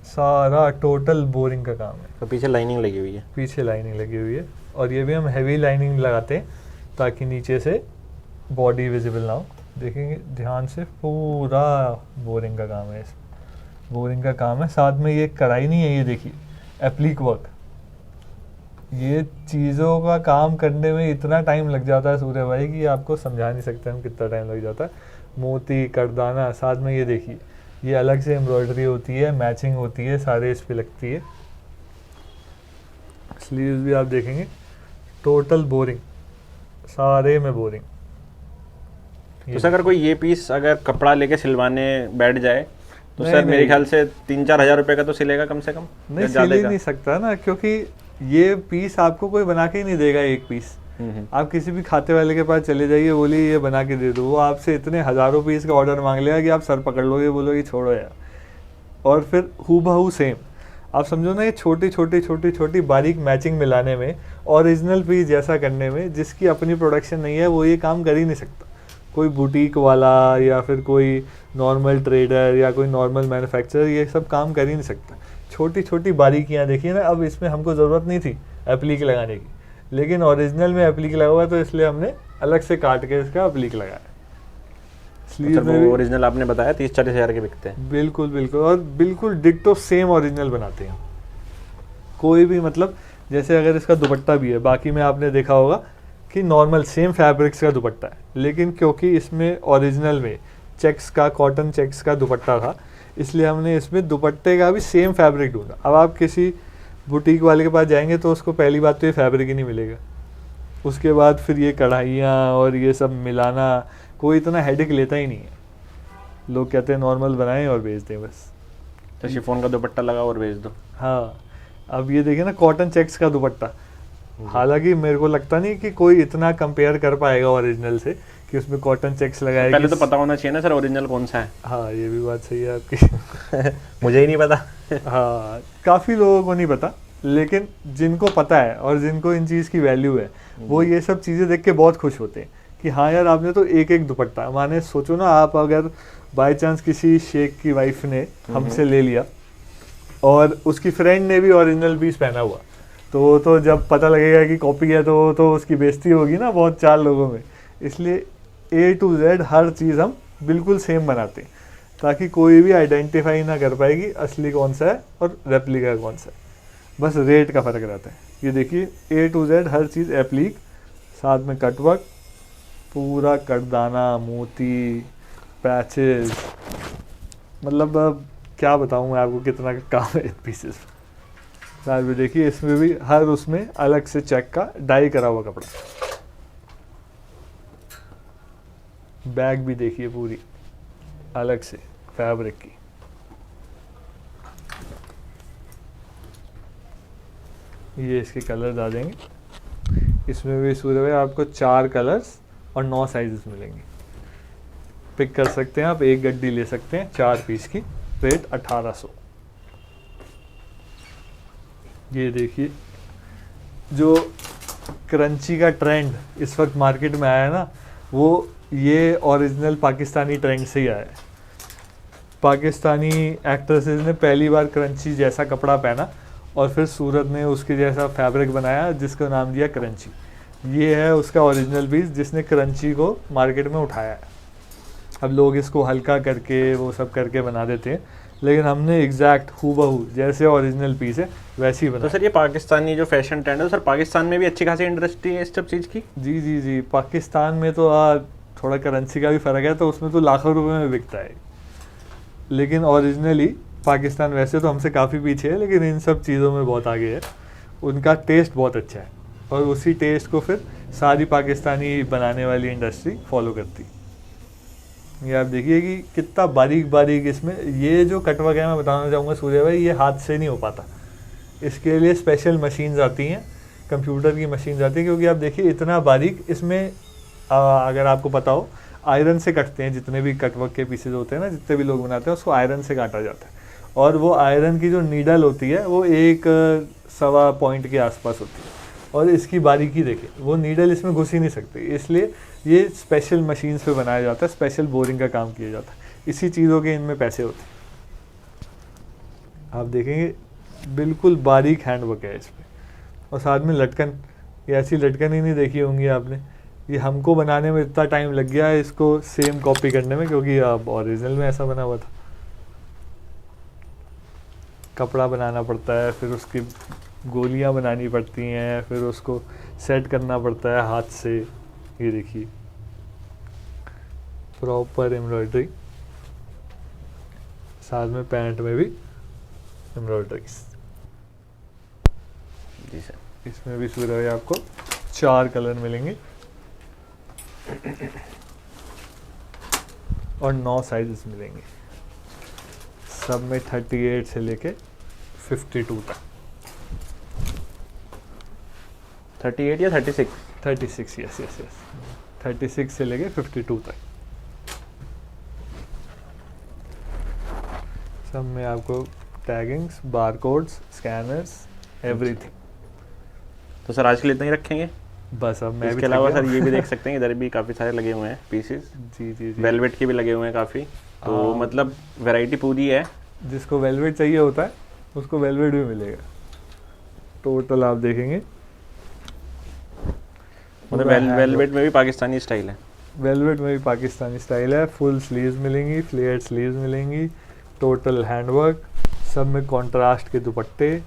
सारा टोटल बोरिंग का काम है। तो पीछे लाइनिंग लगी हुई है? पीछे लाइनिंग लगी हुई है, और ये भी हम हैवी लाइनिंग लगाते हैं ताकि नीचे से बॉडी विजिबल ना हो। देखेंगे ध्यान से, पूरा बोरिंग का काम है, इसमें बोरिंग का काम है। साथ में ये कढ़ाई नहीं है, ये देखिए एप्लीक वर्क, ये चीज़ों का काम करने में इतना टाइम लग जाता है सूर्य भाई कि आपको समझा नहीं सकते हम कितना टाइम लग जाता है। मोती, करदाना, साथ में ये देखिए ये अलग से एम्ब्रॉयडरी होती है, मैचिंग होती है, सारे इस पे लगती है। स्लीव्स भी आप देखेंगे टोटल बोरिंग, सारे में बोरिंग। तो सर अगर कोई ये पीस अगर कपड़ा लेके सिलवाने बैठ जाए तो नहीं, सर मेरे नहीं। ख्याल से 3-4 हज़ार रुपये का तो सिलेगा कम से कम? नहीं, या सिल ज़्यादा ही का? नहीं सकता ना, क्योंकि ये पीस आपको कोई बना के ही नहीं देगा एक पीस। आप किसी भी खाते वाले के पास चले जाइए, बोलिए ये बना के दे दो, वो आपसे इतने हज़ारों पीस का ऑर्डर मांग लेगा कि आप सर पकड़ लोगे, बोलोगे छोड़ो यार। और फिर हूबहू सेम, आप समझो ना, ये छोटी छोटी छोटी छोटी बारीक मैचिंग मिलाने में, ओरिजिनल पीस जैसा करने में, जिसकी अपनी प्रोडक्शन नहीं है वो ये काम कर ही नहीं सकता। कोई बुटीक वाला या फिर कोई नॉर्मल ट्रेडर या कोई नॉर्मल मैन्युफैक्चरर ये सब काम कर ही नहीं सकता। छोटी छोटी बारीकियाँ देखिए ना, अब इसमें हमको ज़रूरत नहीं थी एप्लीक लगाने की, लेकिन ओरिजिनल में एप्लीक लगा हुआ है तो इसलिए हमने अलग से काट के इसका एप्लीक लगाया। मतलब वो ओरिजिनल आपने बताया 30-40 हज़ार के बिकते हैं? बिल्कुल बिल्कुल, और बिल्कुल डिट्टो सेम ओरिजिनल बनाते हैं। कोई भी मतलब जैसे अगर इसका दुपट्टा भी है, बाकी में आपने देखा होगा कि नॉर्मल सेम फैब्रिक्स का दुपट्टा है, लेकिन क्योंकि इसमें ओरिजिनल में चेक्स का, कॉटन चेक्स का दुपट्टा था, इसलिए हमने इसमें दुपट्टे का भी सेम फैब्रिक ढूंढा। अब आप किसी बुटीक वाले के पास जाएंगे तो उसको पहली बात तो ये फैब्रिक ही नहीं मिलेगा, उसके बाद फिर ये कढ़ाइयाँ और ये सब मिलाना, कोई इतना हेडेक लेता ही नहीं है। लोग कहते हैं नॉर्मल बनाएं और बेच दें बस। तो शिफॉन का दुपट्टा लगा और बेच दो। हाँ, अब ये देखिए ना कॉटन चेक्स का दुपट्टा, हालांकि मेरे को लगता नहीं कि कोई इतना कंपेयर कर पाएगा ओरिजिनल से कि उसमें कॉटन चेक्स लगाए। पहले तो पता होना चाहिए ना सर ओरिजिनल कौन सा है। हाँ, ये भी बात सही है आपकी। मुझे ही नहीं पता। हाँ, काफ़ी लोगों को नहीं पता, लेकिन जिनको पता है और जिनको इन चीज़ की वैल्यू है वो ये सब चीज़ें देख के बहुत खुश होते हैं कि हाँ यार आपने तो एक एक दुपट्टा, माने सोचो ना, आप अगर बाय चांस किसी शेख की वाइफ ने हमसे ले लिया और उसकी फ्रेंड ने भी ओरिजिनल पीस पहना हुआ, तो जब पता लगेगा कि कॉपी है तो उसकी बेइज्जती होगी ना बहुत 4 लोगों में। इसलिए A to Z हर चीज़ हम बिल्कुल सेम बनाते हैं ताकि कोई भी आइडेंटिफाई ना कर पाएगी असली कौन सा है और रेप्लिका कौन सा है, बस रेट का फ़र्क रहता है। ये देखिए A to Z हर चीज़ एप्लीक, साथ में कटवर्क, पूरा करदाना, मोती, पैचेस, मतलब अब क्या बताऊँ मैं आपको कितना काम है पीसेस। साथ में देखिए इसमें भी हर उसमें अलग से चेक का डाई करा हुआ कपड़ा। बैग भी देखिए पूरी अलग से फैब्रिक की। ये इसके कलर आ जाएंगे, इसमें भी सूर्य भाई आपको 4 कलर्स और 9 साइजेस मिलेंगे। पिक कर सकते हैं आप, एक गड्डी ले सकते हैं 4 पीस की, रेट 1800। ये देखिए जो क्रंची का ट्रेंड इस वक्त मार्केट में आया है ना, वो ये ओरिजिनल पाकिस्तानी ट्रेंड से ही आया है। पाकिस्तानी एक्ट्रेसेस ने पहली बार क्रंची जैसा कपड़ा पहना और फिर सूरत ने उसके जैसा फैब्रिक बनाया जिसका नाम दिया क्रंची। ये है उसका ओरिजिनल पीस जिसने क्रंची को मार्केट में उठाया है। अब लोग इसको हल्का करके वो सब करके बना देते हैं, लेकिन हमने एग्जैक्ट हूबहू जैसे ओरिजिनल पीस है वैसे ही तो बनाया। सर ये पाकिस्तानी जो फैशन ट्रेंड है, सर पाकिस्तान में भी अच्छी खासी इंडस्ट्री है इस सब चीज़ की? जी जी जी, पाकिस्तान में तो थोड़ा करेंसी का भी फ़र्क है, तो उसमें तो लाखों रुपए में बिकता है। लेकिन ओरिजिनली पाकिस्तान वैसे तो हमसे काफ़ी पीछे है, लेकिन इन सब चीज़ों में बहुत आगे है। उनका टेस्ट बहुत अच्छा है और उसी टेस्ट को फिर सारी पाकिस्तानी बनाने वाली इंडस्ट्री फॉलो करती। ये आप देखिए कि कितना बारीक बारीक इसमें ये जो कटवर्क है, मैं बताना चाहूँगा सूर्य भाई, ये हाथ से नहीं हो पाता। इसके लिए स्पेशल मशीन्स आती हैं, कंप्यूटर की मशीन्स आती हैं, क्योंकि आप देखिए इतना बारीक इसमें अगर आपको पता हो आयरन से कटते हैं। जितने भी कटवर्क के पीसेज होते हैं ना, जितने भी लोग बनाते हैं उसको आयरन से काटा जाता है, और वो आयरन की जो नीडल होती है वो 1.25 पॉइंट के आसपास होती है, और इसकी बारीकी देखिए, वो नीडल इसमें घुस ही नहीं सकती। इसलिए ये स्पेशल मशीन्स पे बनाया जाता है, स्पेशल बोरिंग का काम किया जाता है। इसी चीज़ों के इनमें पैसे होते हैं। आप देखेंगे बिल्कुल बारीक हैंडवर्क है इस पर, और साथ में लटकन, ये ऐसी लटकन ही नहीं देखी होंगी आपने। ये हमको बनाने में इतना टाइम लग गया है इसको सेम कॉपी करने में, क्योंकि अब ओरिजिनल में ऐसा बना हुआ था। कपड़ा बनाना पड़ता है, फिर उसकी गोलियां बनानी पड़ती हैं, फिर उसको सेट करना पड़ता है हाथ से। ये देखिए प्रॉपर एम्ब्रॉयडरी, साथ में पैंट में भी एम्ब्रॉयडरी। जी सर। इसमें भी सूर्य भाई आपको 4 कलर मिलेंगे और 9 साइजेस मिलेंगे, सब में 38 से लेके 52 तक। 38 या 36? 36, यस यस यस, 36 से लेके 52 तक। सब में आपको टैगिंग्स, बारकोड्स, स्कैनर्स, एवरीथिंग। तो सर आज के लिए इतना ही रखेंगे? बस अब मैं भी इसके अलावा सर ये भी देख सकते हैं, इधर भी काफ़ी सारे लगे हुए हैं पीसेस। जी जी जी, वेलवेट के भी लगे हुए हैं काफ़ी, तो मतलब वैरायटी पूरी है। जिसको वेलवेट चाहिए होता है उसको वेलवेट भी मिलेगा। टोटल आप देखेंगे मतलब वेलवेट में भी पाकिस्तानी स्टाइल है। वेलवेट में भी पाकिस्तानी स्टाइल है। फुल स्लीव्स मिलेंगी, फ्लेयर्ड स्लीव्स मिलेंगी, टोटल हैंडवर्क, सब में कॉन्ट्रास्ट के दुपट्टे,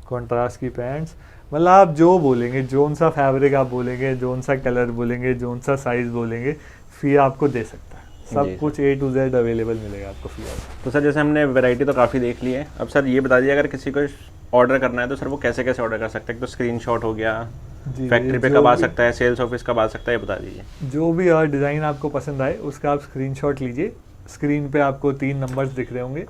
कॉन्ट्रास्ट की पैंट्स। मतलब आप जो बोलेंगे, जोन सा फैब्रिक आप बोलेंगे, जोन सा कलर बोलेंगे, जोन सा साइज़ बोलेंगे, फिर आपको दे सकता है। सब कुछ A to Z अवेलेबल मिलेगा आपको फिर। तो सर जैसे हमने वैरायटी तो काफ़ी देख ली है, अब सर ये बता दीजिए अगर किसी को ऑर्डर करना है तो सर वो कैसे कैसे ऑर्डर कर सकते हैं? तो स्क्रीनशॉट हो गया, फैक्ट्री पे कब आ सकता है, सेल्स ऑफिस कब आ सकता है, ये बता दीजिए। जो भी डिज़ाइन आपको पसंद आए उसका आप स्क्रीनशॉट लीजिए। स्क्रीन पे आपको 3 नंबर्स दिख रहे होंगे,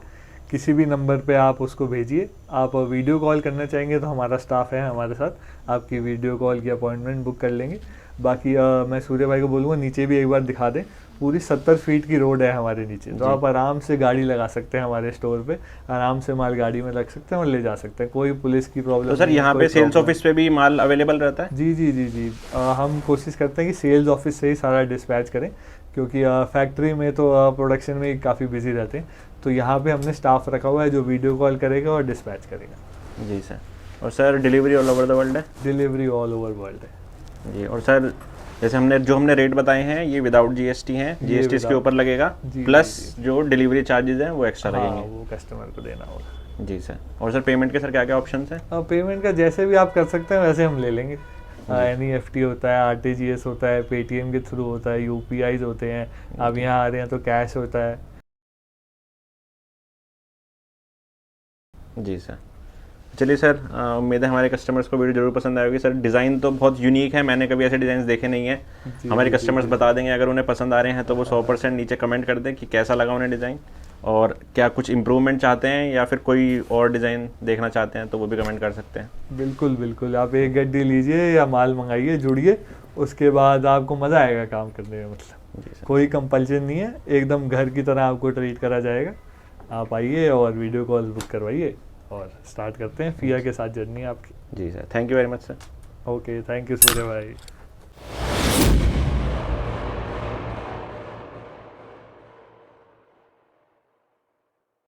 किसी भी नंबर पे आप उसको भेजिए। आप वीडियो कॉल करना चाहेंगे तो हमारा स्टाफ है हमारे साथ, आपकी वीडियो कॉल की अपॉइंटमेंट बुक कर लेंगे। बाकी मैं सूर्य भाई को बोलूँगा नीचे भी एक बार दिखा दें। पूरी 70 फीट की रोड है हमारे नीचे, तो आप आराम से गाड़ी लगा सकते हैं हमारे स्टोर पे, आराम से माल गाड़ी में रख सकते हैं और ले जा सकते हैं। कोई पुलिस की प्रॉब्लम तो सर यहाँ पे सेल्स ऑफिस पे भी माल अवेलेबल रहता है? जी जी जी जी, हम कोशिश करते हैं कि सेल्स ऑफिस से ही सारा डिस्पैच करें, क्योंकि फैक्ट्री में तो प्रोडक्शन में काफ़ी बिजी रहते हैं। तो यहाँ पे हमने स्टाफ रखा हुआ है जो वीडियो कॉल करेगा और डिस्पैच करेगा। जी सर। और sir delivery all over the world है? डिलीवरी ऑल ओवर वर्ल्ड है जी। और सर जैसे हमने रेट बताए हैं ये विदाउट GST हैं, GST इसके ऊपर लगेगा, प्लस जो डिलीवरी चार्जेस हैं वो एक्स्ट्रा लगेंगे, वो कस्टमर को देना होगा। जी सर। और सर पेमेंट के सर क्या क्या ऑप्शंस हैं? पेमेंट का जैसे भी आप कर सकते हैं वैसे हम ले लेंगे। NEFT होता है, RTGS होता है, पेटीएम के थ्रू होता है, UPIs होते हैं, आप यहाँ आ रहे हैं तो कैश होता है। जी सर। चलिए सर, उम्मीद है हमारे कस्टमर्स को वीडियो जरूर पसंद आएगी। सर डिज़ाइन तो बहुत यूनिक है, मैंने कभी ऐसे डिज़ाइन देखे नहीं है। हमारे कस्टमर्स बता देंगे, अगर उन्हें पसंद आ रहे हैं तो वो 100% नीचे कमेंट कर दें कि कैसा लगा उन्हें डिज़ाइन, और क्या कुछ इम्प्रूवमेंट चाहते हैं या फिर कोई और डिज़ाइन देखना चाहते हैं तो वो भी कमेंट कर सकते हैं। बिल्कुल बिल्कुल, आप एक गड्डी लीजिए या माल मंगाइए, जुड़िए, उसके बाद आपको मज़ा आएगा काम करने में। मतलब कोई कंपल्शन नहीं है, एकदम घर की तरह आपको ट्रीट करा जाएगा। आप आइए और वीडियो कॉल बुक करवाइए और स्टार्ट करते हैं फिया के साथ जर्नी आपकी। जी sir, thank you very much sir. Okay, thank you Surya भाई।